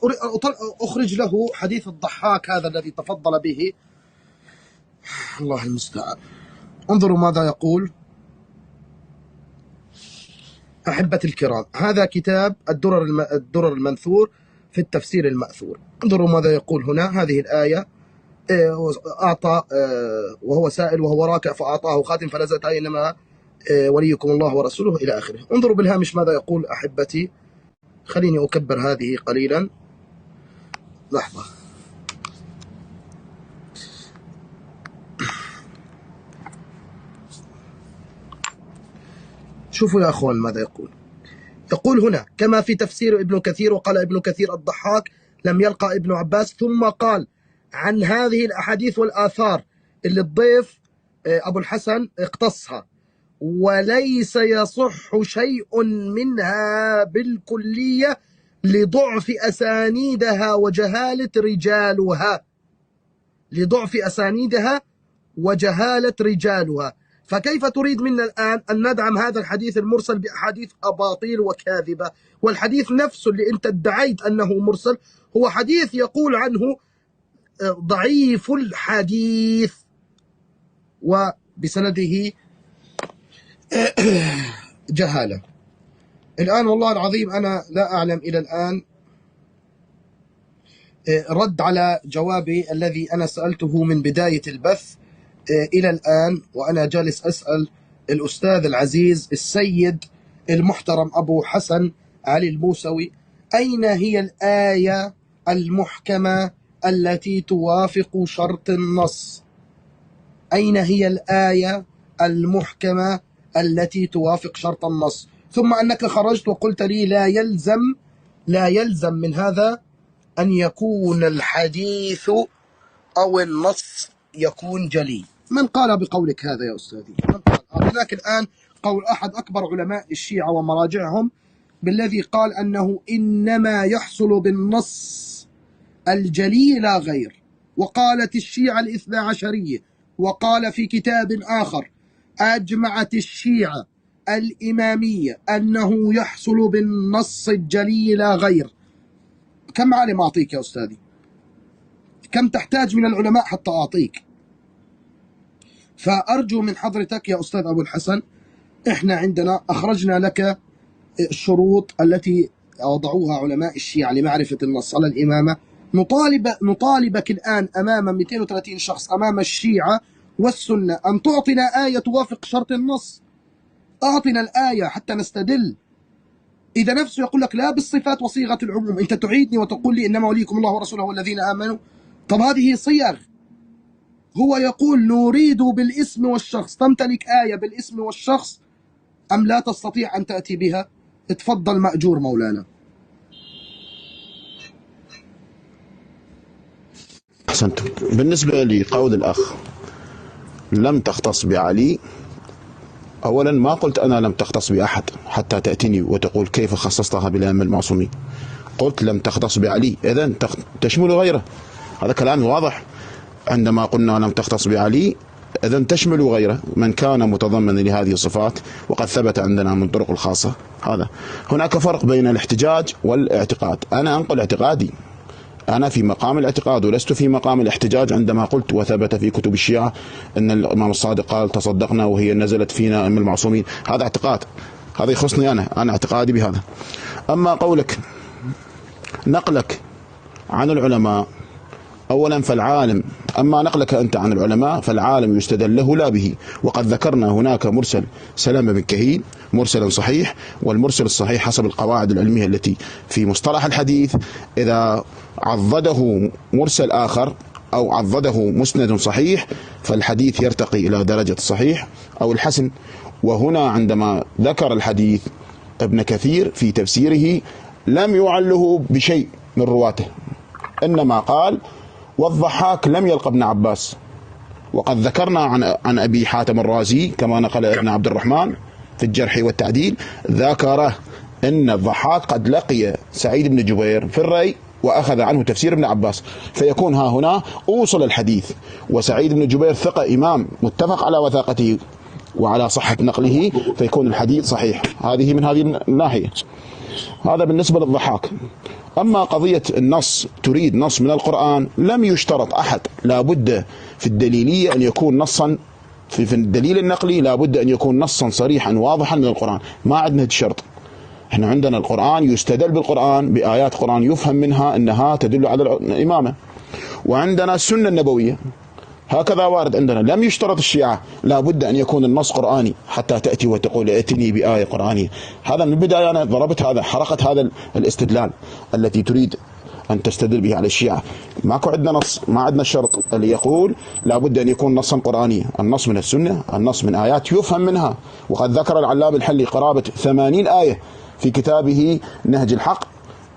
أخرج له حديث الضحاك هذا الذي تفضل به، الله المستعان. انظروا ماذا يقول. أحبتي الكرام، هذا كتاب الدرر المنثور في التفسير المأثور. انظروا ماذا يقول هنا. هذه الآية أعطى وهو سائل وهو راكع فأعطاه خاتم فنزلت إنما وليكم الله ورسوله إلى آخره. انظروا بالهامش ماذا يقول أحبتي خليني أكبر هذه قليلا، لحظة. شوفوا يا أخوان ماذا يقول. يقول هنا: كما في تفسير ابن كثير. وقال ابن كثير: الضحاك لم يلقى ابن عباس. ثم قال عن هذه الأحاديث والآثار اللي الضيف أبو الحسن اقتصها: وليس يصح شيء منها بالكلية لضعف أسانيدها وجهالة رجالها. لضعف أسانيدها وجهالة رجالها. فكيف تريد منا الآن أن ندعم هذا الحديث المرسل بأحاديث أباطيل وكاذبة؟ والحديث نفسه اللي أنت ادعيت أنه مرسل هو حديث يقول عنه ضعيف الحديث وبسنده جهالة. الآن والله العظيم أنا لا أعلم إلى الآن رد على جوابي الذي أنا سألته من بداية البث إلى الآن، وأنا جالس أسأل الأستاذ العزيز السيد المحترم أبو حسن علي الموسوي: أين هي الآية المحكمة التي توافق شرط النص؟ أين هي الآية المحكمة التي توافق شرط النص؟ ثم أنك خرجت وقلت لي لا يلزم من هذا أن يكون الحديث أو النص يكون جلي. من قال بقولك هذا يا أستاذي؟ من قال؟ هناك الآن قول أحد أكبر علماء الشيعة ومراجعهم بالذي قال أنه إنما يحصل بالنص الجلي لا غير. وقالت الشيعة الاثنى عشرية، وقال في كتاب آخر: أجمعت الشيعة الإمامية أنه يحصل بالنص الجلي لا غير. كم عالم أعطيك يا أستاذي؟ كم تحتاج من العلماء حتى أعطيك؟ فأرجو من حضرتك يا أستاذ أبو الحسن، إحنا عندنا أخرجنا لك الشروط التي وضعوها علماء الشيعة لمعرفة النص على الإمامة. نطالبك الآن أمام 230 شخص أمام الشيعة والسنة أن تعطينا آية توافق شرط النص. أعطنا الآية حتى نستدل. إذا نفسه يقول لك لا بالصفات وصيغة العموم، أنت تعيدني وتقول لي إنما وليكم الله ورسوله والذين آمنوا. طب هذه صيغ. هو يقول نريد بالاسم والشخص. تمتلك آية بالاسم والشخص أم لا تستطيع أن تأتي بها؟ اتفضل مأجور مولانا. أحسنت. بالنسبة لقول الأخ لم تختص بعلي، أولا ما قلت أنا لم تختص بأحد حتى تأتيني وتقول كيف خصصتها بالأئمة المعصومين. قلت لم تختص بعلي، إذن تشمل غيره. هذا كلام واضح. عندما قلنا لم تختص بعلي إذن تشمل غيره من كان متضمنا لهذه الصفات، وقد ثبت عندنا من طرق الخاصة. هذا هناك فرق بين الاحتجاج والاعتقاد. أنا أنقل اعتقادي، أنا في مقام الاعتقاد ولست في مقام الاحتجاج. عندما قلت وثبت في كتب الشيعة أن الإمام الصادق قال تصدقنا وهي نزلت فينا أم المعصومين، هذا اعتقاد، هذا يخصني أنا اعتقادي بهذا. أما قولك نقلك عن العلماء، أولا فالعالم، أما نقلك أنت عن العلماء فالعالم يستدل له لا به. وقد ذكرنا هناك مرسل سلامة بن كهيل مرسل صحيح، والمرسل الصحيح حسب القواعد العلمية التي في مصطلح الحديث إذا عضده مرسل آخر أو عضده مسند صحيح فالحديث يرتقي إلى درجة الصحيح أو الحسن. وهنا عندما ذكر الحديث ابن كثير في تفسيره لم يعله بشيء من رواته، إنما قال والضحاك لم يلقى ابن عباس. وقد ذكرنا عن أبي حاتم الرازي كما نقل ابن عبد الرحمن في الجرح والتعديل، ذكره أن الضحاك قد لقي سعيد بن جبير في الري وأخذ عنه تفسير ابن عباس، فيكون ها هنا أوصل الحديث. وسعيد بن جبير ثقة إمام متفق على وثاقته وعلى صحة نقله، فيكون الحديث صحيح. هذه من هذه الناحية. هذا بالنسبة للضحاك. أما قضية النص، تريد نص من القرآن، لم يشترط أحد، لا بد في الدليلية أن يكون نصا، في الدليل النقلي لا بد أن يكون نصا صريحا واضحا من القرآن. ما عندنا الشرط. احنا عندنا القرآن يستدل بالقرآن بآيات قرآن يفهم منها أنها تدل على الإمامة، وعندنا السنة النبوية. هكذا وارد عندنا. لم يشترط الشيعة لا بد أن يكون النص قرآني حتى تأتي وتقول ائتني بآية قرآنية. هذا من البداية أنا ضربت هذا حرقة هذا الاستدلال التي تريد أن تستدل به على الشيعة. ماكو عندنا نص، ما عندنا شرط اللي يقول لا بد أن يكون نصا قرآنيا. النص من السنة، النص من آيات يفهم منها. وقد ذكر العلامة الحلي قرابة 80 آية في كتابه نهج الحق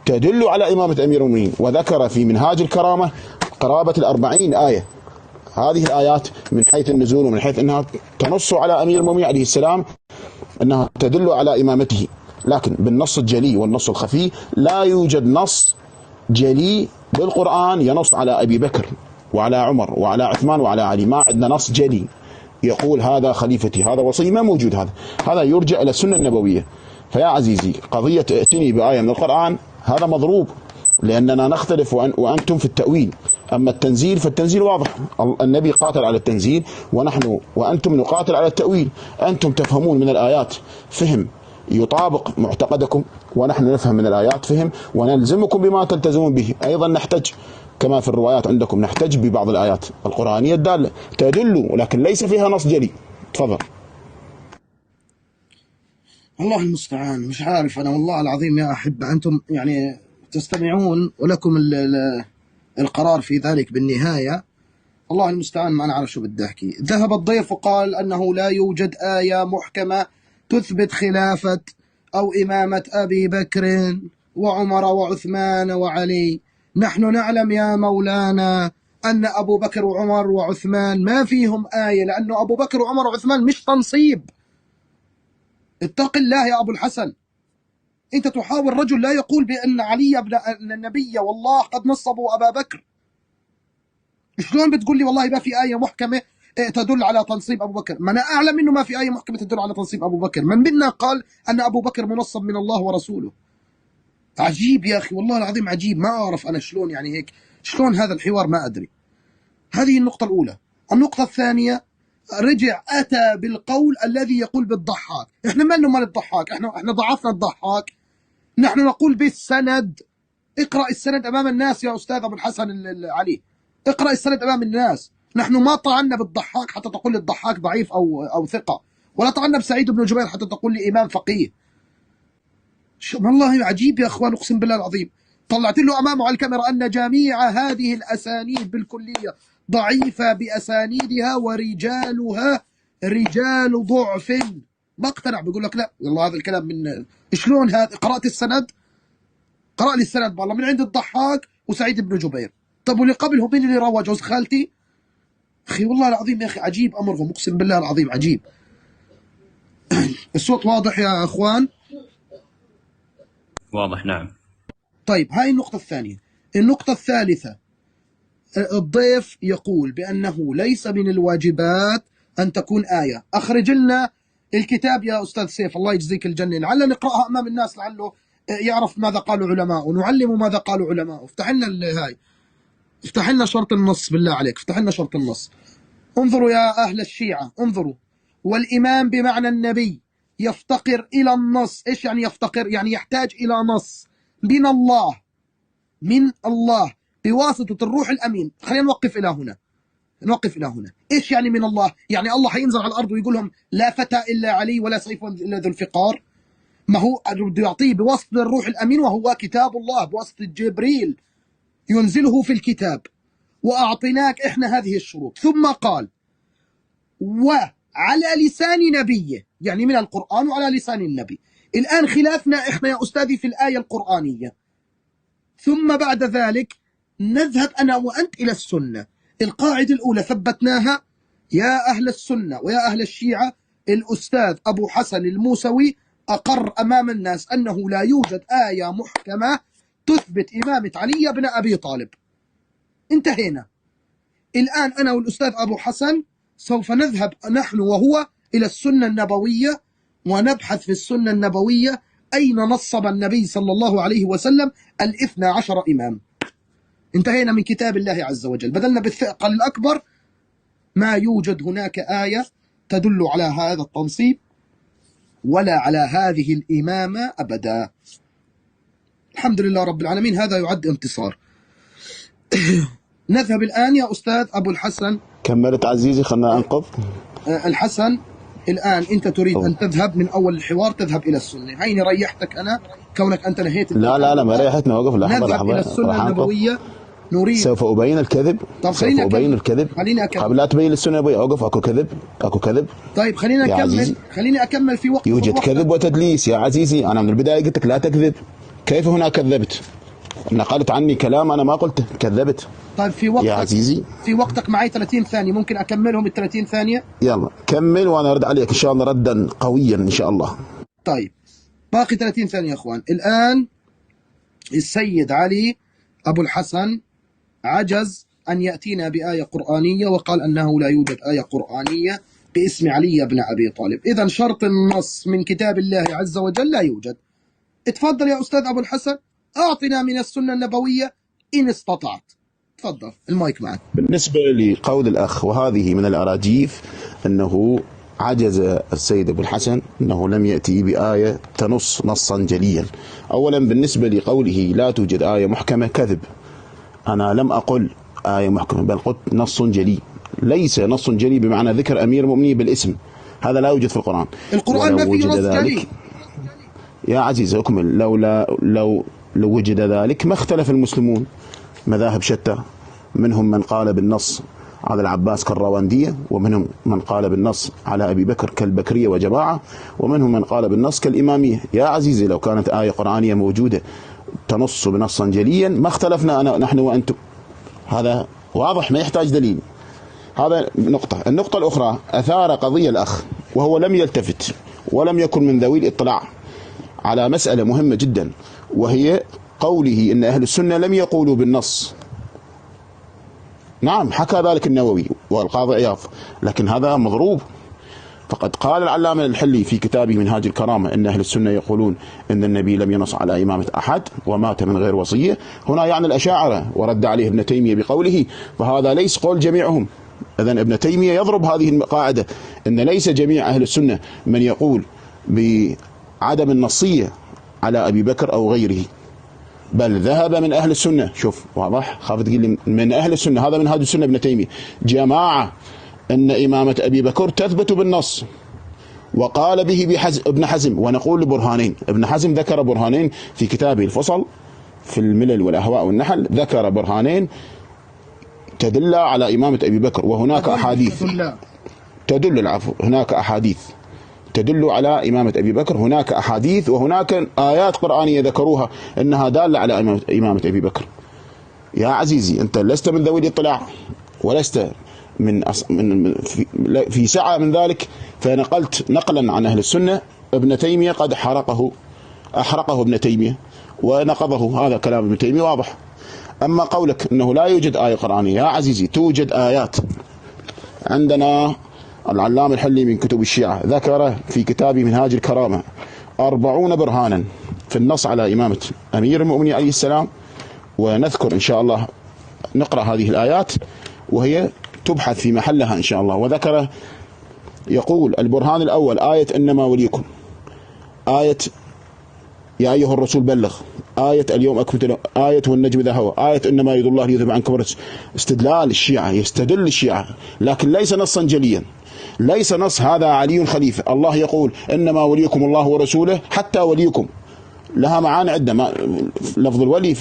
تدل على إمامة أمير المؤمنين، وذكر في منهاج الكرامة قرابة 40 آية. هذه الآيات من حيث النزول ومن حيث أنها تنص على أمير المؤمنين عليه السلام أنها تدل على إمامته، لكن بالنص الجلي والنص الخفي لا يوجد نص جلي بالقرآن ينص على أبي بكر وعلى عمر وعلى عثمان وعلى علي. ما عندنا نص جلي يقول هذا خليفتي هذا وصي، ما موجود. هذا يرجع إلى السنة النبوية. فيا عزيزي قضية ائتني بآية من القرآن هذا مضروب، لأننا نختلف وأنتم في التأويل. أما التنزيل فالتنزيل واضح، النبي قاتل على التنزيل وأنتم نقاتل على التأويل. أنتم تفهمون من الآيات فهم يطابق معتقدكم، ونحن نفهم من الآيات فهم ونلزمكم بما تلتزمون به. أيضا نحتج كما في الروايات عندكم، نحتج ببعض الآيات القرآنية الدالة تدل ولكن ليس فيها نص جلي. تفضل. الله المستعان. مش عارف أنا والله العظيم يا أحبة، أنتم يعني تستمعون ولكم القرار في ذلك بالنهاية. الله المستعان، ما نعرف شو بدي أحكي. ذهب الضيف وقال أنه لا يوجد آية محكمة تثبت خلافة أو إمامة أبي بكر وعمر وعثمان وعلي. نحن نعلم يا مولانا أن أبو بكر وعمر وعثمان ما فيهم آية، لأنه أبو بكر وعمر وعثمان مش تنصيب. اتق الله يا أبو الحسن، أنت تحاول رجل لا يقول بأن علي ابن النبي والله قد نصبوا أبا بكر. شلون بتقول لي والله ما في آية محكمة تدل على تنصيب أبو بكر؟ ما أنا أعلم إنه ما في آية محكمة تدل على تنصيب أبو بكر. من منا قال أن أبو بكر منصب من الله ورسوله؟ عجيب يا أخي، والله العظيم عجيب. ما أعرف أنا شلون يعني هيك، شلون هذا الحوار، ما أدري. هذه النقطة الأولى. النقطة الثانية، رجع أتى بالقول الذي يقول بالضحاك. إحنا مالنا مال الضحاك؟ إحنا ضعفنا الضحاك. نحن نقول بالسند. اقرأ السند أمام الناس يا أستاذ أبو الحسن علي، اقرأ السند أمام الناس. نحن ما طعنا بالضحاك حتى تقول لي الضحاك ضعيف أو ثقة، ولا طعنا بسعيد بن جبير حتى تقول لي إمام فقيه. والله عجيب يا أخوان، أقسم بالله العظيم. طلعت له أمامه على الكاميرا أن جميع هذه الأسانيد بالكلية ضعيفة بأسانيدها ورجالها رجال ضعف. ما اقتنع، بيقول لك لا والله هذا الكلام من شلون هذا؟ قرأت السند؟ قرأ لي السند والله من عند الضحاك وسعيد بن جبير. طب واللي قبلهم مين اللي روى؟ جوز خالتي؟ أخي والله العظيم يا أخي عجيب أمرهم، أقسم بالله العظيم عجيب. الصوت واضح يا أخوان؟ واضح نعم. طيب هاي النقطة الثانية. النقطة الثالثة، الضيف يقول بأنه ليس من الواجبات أن تكون آية. أخرج لنا الكتاب يا أستاذ سيف، الله يجزيك الجنة، لعل نقرأها أمام الناس لعله يعرف ماذا قالوا علماء ونعلم ماذا قالوا علماء. افتح لنا هاي، افتح لنا شرط النص بالله عليك، افتح لنا شرط النص. انظروا يا أهل الشيعة، انظروا. والإمام بمعنى النبي يفتقر إلى النص. إيش يعني يفتقر؟ يعني يحتاج إلى نص من الله بواسطة الروح الأمين. خلينا نوقف إلى هنا. إيش يعني من الله؟ يعني الله حينزل على الأرض ويقول لهم لا فتى إلا علي ولا سيف إلا ذو الفقار؟ ما هو بده يعطيه بواسطة الروح الأمين، وهو كتاب الله بواسطة جبريل ينزله في الكتاب. وأعطيناك إحنا هذه الشروط. ثم قال وعلى لسان نبيه، يعني من القرآن وعلى لسان النبي. الآن خلافنا إحنا يا أستاذي في الآية القرآنية. ثم بعد ذلك نذهب أنا وأنت إلى السنة. القاعدة الأولى ثبتناها يا أهل السنة ويا أهل الشيعة. الأستاذ أبو حسن الموسوي أقر أمام الناس أنه لا يوجد آية محكمة تثبت إمامة علي بن أبي طالب. انتهينا. الآن أنا والأستاذ أبو حسن سوف نذهب نحن وهو إلى السنة النبوية ونبحث في السنة النبوية أين نصب النبي صلى الله عليه وسلم 12 إمام. انتهينا من كتاب الله عز وجل، بدلنا بالثقل الأكبر. ما يوجد هناك آية تدل على هذا التنصيب ولا على هذه الإمامة أبدا. الحمد لله رب العالمين، هذا يعد انتصار. نذهب الآن يا أستاذ أبو الحسن كملت عزيزي، خلنا أنقض. الحسن الآن أنت تريد أن تذهب من أول الحوار، تذهب إلى السنة. هيني ريحتك أنا كونك أنت نهيت. لا ما ريحتنا، وقف لحظة نذهب إلى السنة النبوية. نريد سوف أبين الكذب. سوف أبين الكذب قبل لا تبين السنة النبوية. أوقف، أكو كذب. طيب خليني أكمل في وقت. يوجد كذب وتدليس يا عزيزي. أنا من البداية قلت لك لا تكذب. كيف هنا كذبت؟ نقلت عني كلام أنا ما قلته، كذبت. طيب في وقتك يا عزيزي، في وقتك معي 30 ثانية، ممكن أكملهم ال 30 ثانية؟ يلا كمل وأنا أرد عليك إن شاء الله ردا قويا إن شاء الله. طيب باقي 30 ثانية يا أخوان. الآن السيد علي أبو الحسن عجز أن يأتينا بآية قرآنية، وقال أنه لا يوجد آية قرآنية باسم علي بن أبي طالب. إذا شرط النص من كتاب الله عز وجل لا يوجد. اتفضل يا أستاذ أبو الحسن، أعطنا من السنة النبوية إن استطعت. تفضل المايك معك. بالنسبة لقول الأخ وهذه من الأراجيف أنه عجز السيد أبو الحسن أنه لم يأتي بآية تنص نصا جليا. أولا بالنسبة لقوله لا توجد آية محكمة، كذب. أنا لم أقل آية محكمة، بل قلت نص جلي. ليس نص جلي بمعنى ذكر أمير المؤمنين بالاسم، هذا لا يوجد في القرآن. القرآن ما فيه نص جلي يا عزيز. أكمل. لو وجد ذلك ما اختلف المسلمون، مذاهب شتى، منهم من قال بالنص على العباس كالراوندية، ومنهم من قال بالنص على أبي بكر كالبكرية وجماعة، ومنهم من قال بالنص كالإمامية. يا عزيزي لو كانت آية قرآنية موجودة تنص بنصا جليا ما اختلفنا نحن وأنتم. هذا واضح ما يحتاج دليل. هذا نقطة. النقطة الأخرى، أثار قضية الأخ وهو لم يلتفت ولم يكن من ذوي الإطلاع على مسألة مهمة جدا، وهي قوله إن أهل السنة لم يقولوا بالنص. نعم حكى ذلك النووي والقاضي عياض، لكن هذا مضروب. فقد قال العلامة الحلي في كتابه منهاج الكرامة إن أهل السنة يقولون إن النبي لم ينص على إمامة أحد ومات من غير وصية. هنا يعني الأشاعرة، ورد عليه ابن تيمية بقوله فهذا ليس قول جميعهم. إذن ابن تيمية يضرب هذه القاعدة إن ليس جميع أهل السنة من يقول بعدم النصية على أبي بكر أو غيره، بل ذهب من أهل السنة. شوف واضح، خاف تقول لي من أهل السنة، هذا منهاج السنة ابن تيمية، جماعة أن إمامة أبي بكر تثبت بالنص، وقال به ابن حزم، ونقول لبرهانين. ابن حزم ذكر برهانين في كتابه الفصل في الملل والأهواء والنحل، ذكر برهانين تدل على إمامة أبي بكر، وهناك أحاديث هناك أحاديث تدل على إمامة أبي بكر. هناك أحاديث وهناك آيات قرآنية ذكروها أنها دالة على إمامة أبي بكر. يا عزيزي أنت لست من ذوي الاطلاع ولست في سعة من ذلك، فنقلت نقلا عن أهل السنة. ابن تيمية قد أحرقه ابن تيمية ونقضه، هذا كلام ابن تيمية واضح. أما قولك أنه لا يوجد آية قرآنية، يا عزيزي توجد آيات. عندنا العلامة الحلي من كتب الشيعة ذكر في كتابه منهاج الكرامة 40 برهانا في النص على إمامة أمير المؤمنين عليه السلام، ونذكر إن شاء الله نقرأ هذه الآيات وهي تبحث في محلها إن شاء الله. وذكر يقول البرهان الأول آية إنما وليكم، آية يا أيها الرسول بلغ، آية اليوم أكملت، آية والنجم إذا هوى، آية إنما يريد الله ليذهب عنكم الرجس. استدلال الشيعة، يستدل الشيعة، لكن ليس نصا جليا، ليس نص هذا علي خليفة. الله يقول إنما وليكم الله ورسوله، حتى وليكم لها معاني عدة. لفظ الولي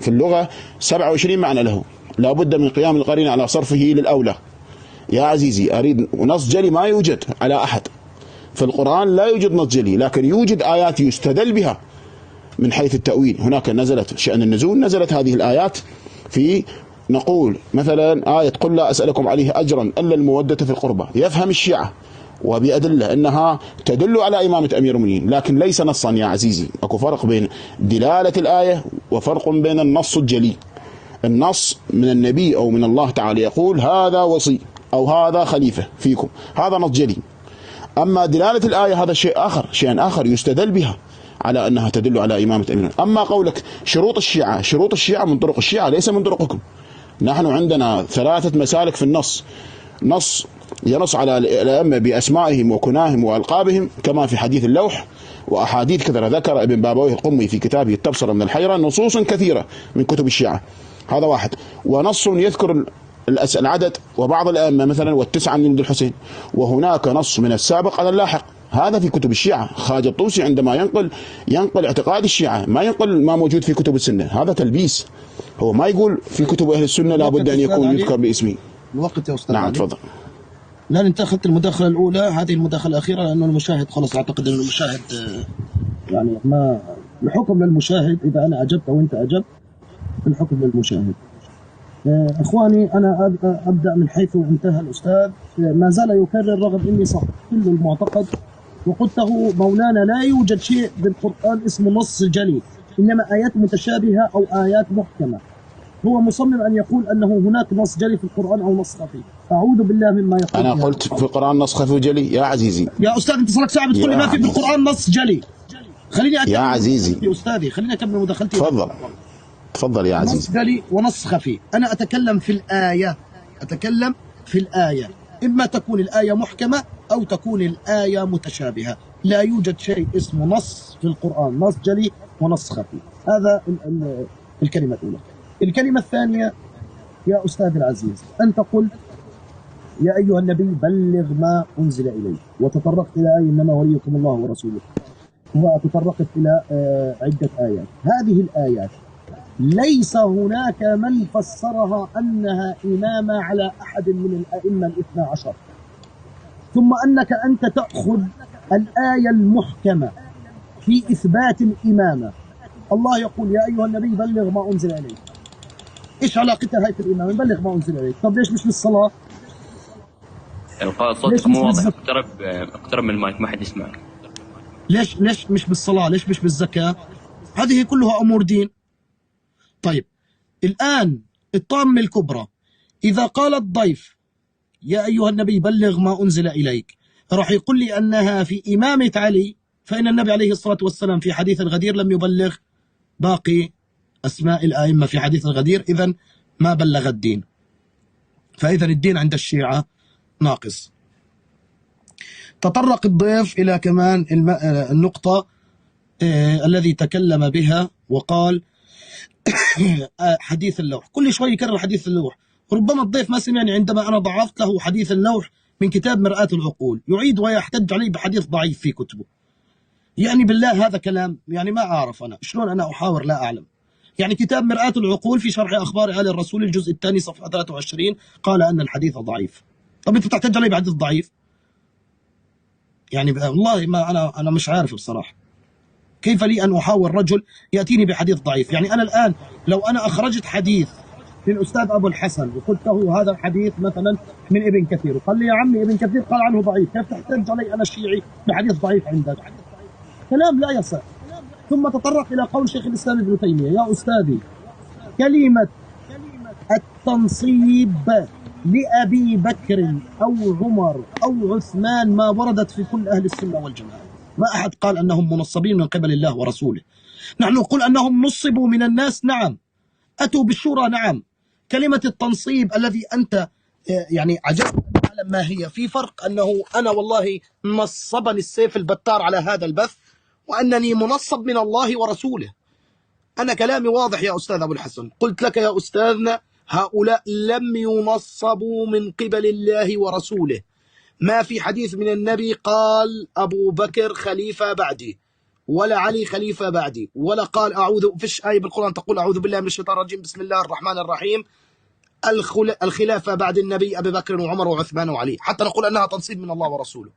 في اللغة 27 معنى له، لا بد من قيام القرين على صرفه للأولى. يا عزيزي أريد نص جلي ما يوجد على أحد في القرآن، لا يوجد نص جلي، لكن يوجد آيات يستدل بها من حيث التأويل. هناك نزلت شأن النزول، نزلت هذه الآيات في نقول مثلا آية قل لا أسألكم عليه أجرا إلا المودة في القربى، يفهم الشيعة وبأدلة أنها تدل على إمامة أمير المؤمنين، لكن ليس نصا. يا عزيزي أكو فرق بين دلالة الآية وفرق بين النص الجلي. النص من النبي أو من الله تعالى يقول هذا وصي أو هذا خليفة فيكم، هذا نص جلي. أما دلالة الآية هذا شيء آخر يستدل بها على أنها تدل على إمامة أمير. أما قولك شروط الشيعة من طرق الشيعة ليس من طرقكم. نحن عندنا 3 مسالك في النص، نص ينص على الأئمة بأسمائهم وكناهم وألقابهم كما في حديث اللوح، وأحاديث كثيرة ذكر ابن بابويه القمي في كتابه التبصرة من الحيرة نصوص كثيرة من كتب الشيعة. هذا واحد. ونص يذكر العدد وبعض الأئمة مثلا والتسعة من ولد الحسين، وهناك نص من السابق على اللاحق. هذا في كتب الشيعة. خواجة الطوسي عندما ينقل اعتقاد الشيعة، ما ينقل ما موجود في كتب السنة. هذا تلبيس. هو ما يقول في كتب أهل السنة لابد أن يكون يذكر باسمه. الوقت يا أستاذ. نعم تفضل. لأن أنت أخذت المداخلة الأولى، هذه المداخلة الأخيرة، لأنه المشاهد خلص أعتقد أن المشاهد يعني ما الحكم للمشاهد، إذا أنا أجبت أو أنت أجبت الحكم للمشاهد. إخواني أنا أبدأ من حيث انتهى الأستاذ. ما زال يكرر رغم إني صح كل المعتقد وقلته مولانا لا يوجد شيء بالقرآن اسمه نص جلي، إنما آيات متشابهة أو آيات محكمة. هو مصمم أن يقول أنه هناك نص جلي في القرآن أو نص خفي. أعوذ بالله مما يقول. أنا قلت في القرآن نص خفي وجلي يا عزيزي. يا أستاذ أنت صار لك ساعة بتقول لي ما في بالقرآن نص جلي. خليني أكمل يا عزيزي يا أستاذي، خليني أكمل مداخلتي. تفضل تفضل يا عزيزي. نص جلي ونص خفي. أنا أتكلم في الآية، أتكلم في الآية. إما تكون الآية محكمة أو تكون الآية متشابهة. لا يوجد شيء اسمه نص في القرآن، نص جلي ونص خفي. هذا الكلمة الأولى. الكلمة الثانية يا أستاذ العزيز، أنت قلت يا أيها النبي بلغ ما أنزل إليك، وتطرقت إلى آية إنما وليكم الله ورسوله، وتطرقت إلى عدة آيات. هذه الآيات ليس هناك من فسرها أنها إمامة على أحد من الأئمة الاثنى عشر، ثم أنك أنت تأخذ الآية المحكمة في إثبات الإمامة. الله يقول يا أيها النبي بلغ ما أنزل إليك. إيش علاقتها هاي في الإمامة؟ بلغ ما أنزل إليك. طب ليش مش بالصلاة؟ صوتك مو واضح. اقترب من المايك ما حد يسمعك. ليش مش بالصلاة؟ ليش مش بالزكاة؟ هذه كلها أمور دين. طيب الآن الطامة الكبرى، إذا قال الضيف يا أيها النبي بلغ ما أنزل إليك، راح يقول لي أنها في إمامة علي، فإن النبي عليه الصلاة والسلام في حديث الغدير لم يبلغ باقي أسماء الآئمة في حديث الغدير، إذن ما بلغ الدين. فإذا الدين عند الشيعة ناقص. تطرق الضيف إلى كمان النقطة الذي تكلم بها وقال حديث اللوح. كل شوي يكرر حديث اللوح. ربما الضيف ما سمعني عندما أنا ضعفت له حديث اللوح من كتاب مرآة العقول، يعيد ويحتج عليه بحديث ضعيف في كتبه. يعني بالله هذا كلام، يعني ما أعرف أنا شلون أنا أحاور لا أعلم. يعني كتاب مرآة العقول في شرح أخبار آل الرسول الجزء الثاني صفحة 23 قال أن الحديث ضعيف. طب أنت تحتج عليه بحديث ضعيف؟ يعني والله ما أنا مش عارف بصراحة كيف لي أن أحاور رجل يأتيني بحديث ضعيف. يعني أنا الآن لو أنا أخرجت حديث للأستاذ أبو الحسن وقلت له هذا الحديث مثلا من ابن كثير، وقال لي يا عمي ابن كثير قال عنه ضعيف، كيف تحتج علي أنا الشيعي بحديث ضعيف عندك؟ كلام لا يصح. ثم تطرق إلى قول شيخ الإسلام ابن تيمية. يا أستاذي كلمة التنصيب لأبي بكر أو عمر أو عثمان ما وردت في كل أهل السنة والجماعة. ما أحد قال أنهم منصبين من قبل الله ورسوله. نحن نقول أنهم نصبوا من الناس، نعم، أتوا بالشورى، نعم. كلمة التنصيب الذي أنت يعني عجبت أن تعلم ما هي، في فرق أنه أنا والله نصبني السيف البتار على هذا البث وأنني منصب من الله ورسوله. أنا كلامي واضح يا أستاذ أبو الحسن. قلت لك يا أستاذنا هؤلاء لم ينصبوا من قبل الله ورسوله. ما في حديث من النبي قال أبو بكر خليفة بعدي ولا علي خليفة بعدي، ولا قال فيش آية بالقرآن تقول أعوذ بالله من الشيطان الرجيم بسم الله الرحمن الرحيم الخلافة بعد النبي أبي بكر وعمر وعثمان وعلي، حتى نقول أنها تنصيب من الله ورسوله.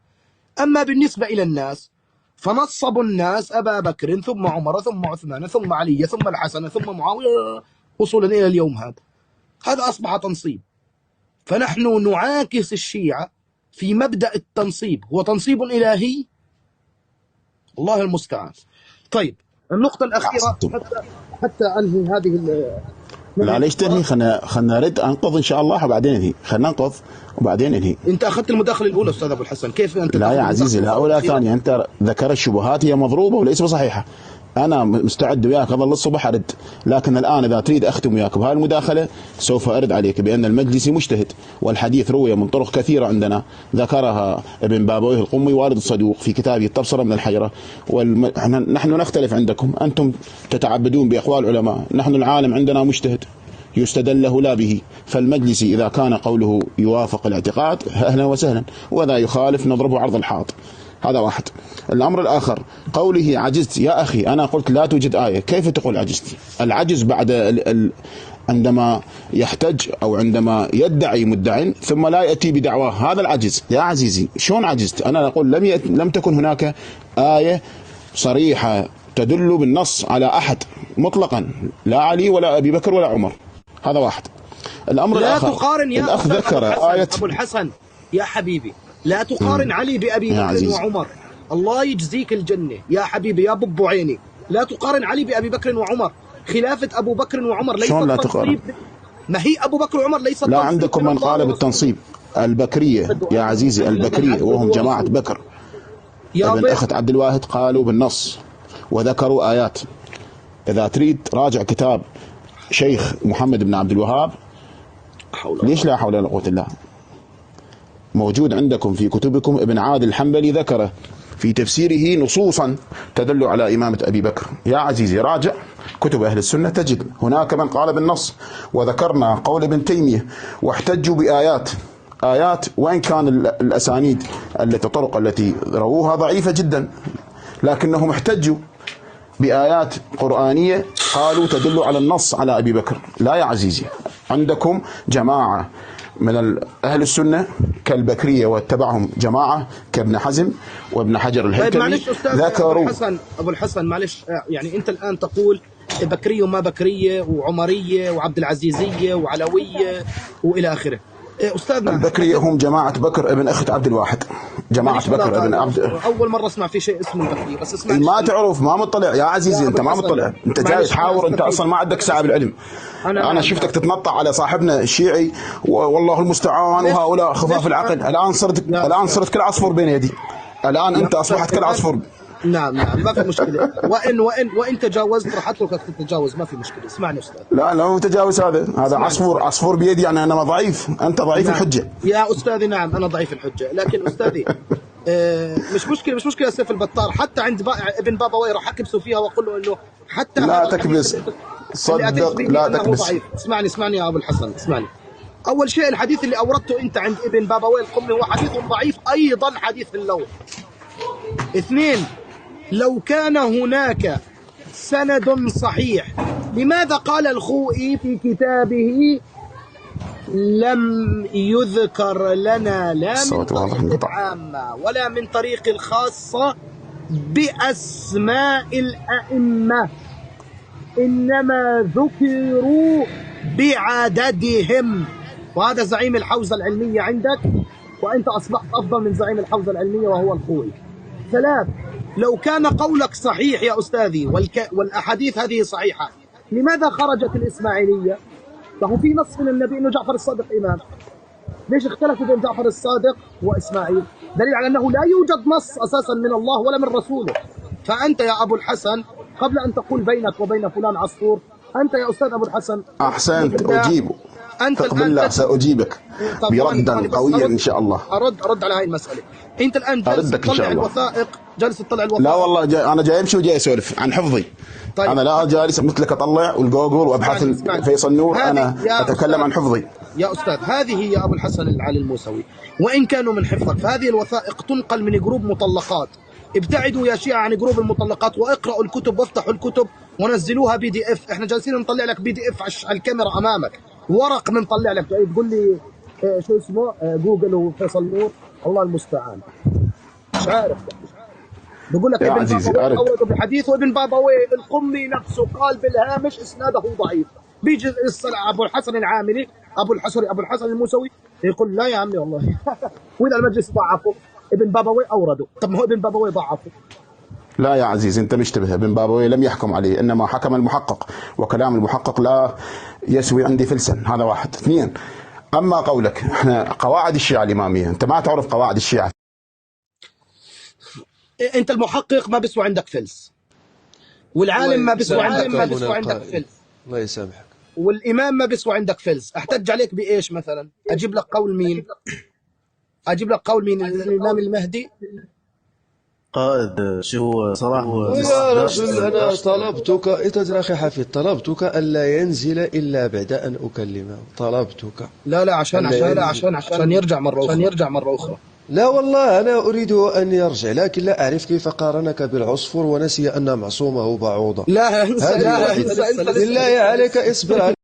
أما بالنسبة إلى الناس فنصبوا الناس أبا بكر ثم عمر ثم عثمان ثم علي ثم الحسن ثم معاوية وصولا إلى اليوم هذا أصبح تنصيب. فنحن نعاكس الشيعة في مبدأ التنصيب، هو تنصيب إلهي، الله المستعان. طيب النقطة الأخيرة حتى أنهي هذه لا ليش تنهي؟ خلنا نرد أنقض إن شاء الله وبعدين ننهي. خلنا ننقض وبعدين ننهي. أنت أخذت المداخلة الأولى أستاذ أبو الحسن، كيف أنت؟ لا يا عزيزي، لا أولى ثانية. أنت ذكرت شبهات هي مضروبة وليس بصحيحة. أنا مستعد وياك أظل الصبح أرد، لكن الآن إذا تريد أختم وياك بهذه المداخلة سوف أرد عليك بأن المجلسي مجتهد، والحديث روي من طرق كثيرة عندنا ذكرها ابن بابويه القمي والد الصدوق في كتابه التبصرة من الحيرة. نحن نختلف عندكم، أنتم تتعبدون بأقوال العلماء، نحن العالم عندنا مجتهد يستدل له لا به. فالمجلسي إذا كان قوله يوافق الاعتقاد أهلا وسهلا، وإذا يخالف نضربه عرض الحائط. هذا واحد. الأمر الآخر قوله عجزت. يا أخي أنا قلت لا توجد آية، كيف تقول عجزت؟ العجز بعد عندما يحتج أو عندما يدعي مدع ثم لا يأتي بدعواه، هذا العجز. يا عزيزي شلون عجزت؟ أنا أقول لم تكن هناك آية صريحة تدل بالنص على أحد مطلقا، لا علي ولا أبي بكر ولا عمر. هذا واحد. الأمر لا الآخر تقارن يا الأخ ذكر آية أبو الحسن يا حبيبي، لا تقارن علي بأبي بكر وعمر. الله يجزيك الجنة يا حبيبي يا بب عيني. لا تقارن علي بأبي بكر وعمر. خلافة أبو بكر وعمر ليست لا تقارن؟ ما هي أبو بكر وعمر ليست لا عندكم من قال بالتنصيب. البكرية يا عزيزي، البكرية وهم جماعة بكر ابن أخت عبد الواحد قالوا بالنص وذكروا آيات. إذا تريد راجع كتاب شيخ محمد بن عبد الوهاب، ليش لا حول ولا قوة إلا موجود عندكم في كتبكم. ابن عادل الحنبلي ذكره في تفسيره نصوصا تدل على إمامة أبي بكر. يا عزيزي راجع كتب أهل السنة تجد هناك من قال بالنص، وذكرنا قول ابن تيمية واحتجوا بآيات وإن كان الأسانيد الطرق التي رووها ضعيفة جدا، لكنهم احتجوا بآيات قرآنية قالوا تدل على النص على أبي بكر. لا يا عزيزي، عندكم جماعة من أهل السنة كالبكرية واتبعهم جماعة كابن حزم وابن حجر الهيثمي ذكروا. أبو الحسن معلش، يعني أنت الآن تقول بكرية وما بكرية وعمرية وعبد العزيزية وعلوية وإلى آخره. أستاذنا البكرية هم جماعة بكر ابن أخت عبد الواحد، جماعة بكر ابن عبد. أول مرة أسمع في شيء اسمه البكرية، بس اسمع ما تعرف، ما مطلع يا عزيزي. أنت ما مطلع، أنت جاي تحاور، أنت أصلا ما عندك ساعة بالعلم. أنا شفتك تتنطع على صاحبنا الشيعي والله المستعان وهؤلاء خفاف العقل. الآن صرت كالعصفور بين يدي. الآن أنت أصبحت كالعصفور. نعم ما في مشكلة. وإن تجاوزت راح أتركك تتجاوز، ما في مشكلة. اسمعني أستاذ. لا تجاوز. هذا عصفور بيدي، يعني أنا ضعيف، أنت ضعيف الحجة يا أستاذي. نعم أنا ضعيف الحجة، لكن أستاذي مش مشكلة سيف البطار. حتى عند ابن بابوي راح أكبسه فيها وأقول له إنه حتى لا تكبس، صدق لا تكبس. اسمعني يا أبو الحسن، اسمعني. أول شيء الحديث اللي أوردته أنت عند ابن بابوي القمي هو حديث ضعيف أيضا، حديث اللون. 2، لو كان هناك سند صحيح لماذا قال الخوئي في كتابه لم يذكر لنا لا من طريق عامة ولا من طريق الخاصة بأسماء الأئمة، إنما ذكروا بعددهم. وهذا زعيم الحوزة العلمية عندك، وأنت أصبحت أفضل من زعيم الحوزة العلمية وهو الخوئي. 3، لو كان قولك صحيح يا أستاذي والأحاديث هذه صحيحة، لماذا خرجت الإسماعيلية؟ فهو في نص من النبي أنه جعفر الصادق إمام. ليش اختلفوا بين جعفر الصادق وإسماعيل؟ دليل على أنه لا يوجد نص أساسا من الله ولا من رسوله. فأنت يا أبو الحسن قبل أن تقول بينك وبين فلان عصفور، أنت يا أستاذ أبو الحسن أحسنت، أجيبه. ثق بالله سأجيبك بردا قويا إن شاء الله. أرد على هاي المسألة. أنت الآن جالس تطلع الوثائق، لا والله أنا جاي أمشي وجاي أسولف عن حفظي. طيب. أنا لا جالس مثلك أطلع والجوجل وأبحث فيصل نور، أنا أتكلم عن حفظي. يا أستاذ هذه يا أبو الحسن العلي الموسوي، وإن كانوا من حفظك فهذه الوثائق تنقل من جروب مطلقات. ابتعدوا يا شيعة عن جروب المطلقات واقرأوا الكتب وافتحوا الكتب ونزلوها PDF. احنا جالسين نطلع لك PDF على الكاميرا أمامك، ورق بنطلع لك. تقول لي شو اسمه جوجل وفيصل نور، الله المستعان. مش عارف. بقول لك ابن بابوي أورد بحديث، وابن بابوي القمي نفسه قال بالهامش إسناده ضعيف. بيجي أبو الحسن العاملي أبو الحسن الموسوي يقول لا يا عمي والله وإذا المجلس ضعفه ابن بابوي أورده. طب ما هو ابن بابوي ضعفه. لا يا عزيز أنت مشتبه. ابن بابوي لم يحكم عليه، إنما حكم المحقق، وكلام المحقق لا يسوي عندي فلسا. هذا 1. 2، أما قولك احنا قواعد الشيعة الإمامية، أنت ما تعرف قواعد الشيعة. أنت المحقق ما بيسوى عندك فلس، والعالم ما بيسوى عندك فلس. الله يسامحك. والإمام ما بيسوى عندك فلس. أحتج عليك بإيش مثلا؟ أجيب لك قول مين؟ الإمام المهدي؟ قائد شو صراحة يا رجل أنا طلبتك إنت أخي حفيظ، طلبتك ألا ينزل إلا بعد أن أكلمه، طلبتك. لا عشان يرجع مرة أخرى. لا والله أنا أريد أن يرجع، لكن لا أعرف كيف قارنك بالعصفور ونسي أن معصومه بعوضة. لا انسى بالله عليك اصبر.